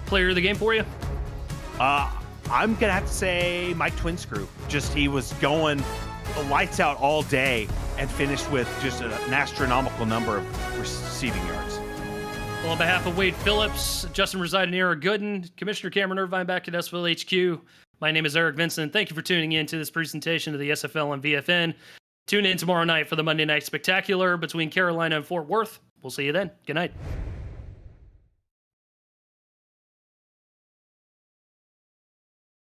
Player of the game for you? I'm going to have to say Mike Twinscrew. Just he was going lights out all day and finished with just an astronomical number of receiving yards. Well, on behalf of Wade Phillips, Justin Reside, and Eric Gooden, Commissioner Cameron Irvine back at SFL HQ, my name is Eric Vincent. Thank you for tuning in to this presentation of the SFL on VFN. Tune in tomorrow night for the Monday Night Spectacular between Carolina and Fort Worth. We'll see you then. Good night.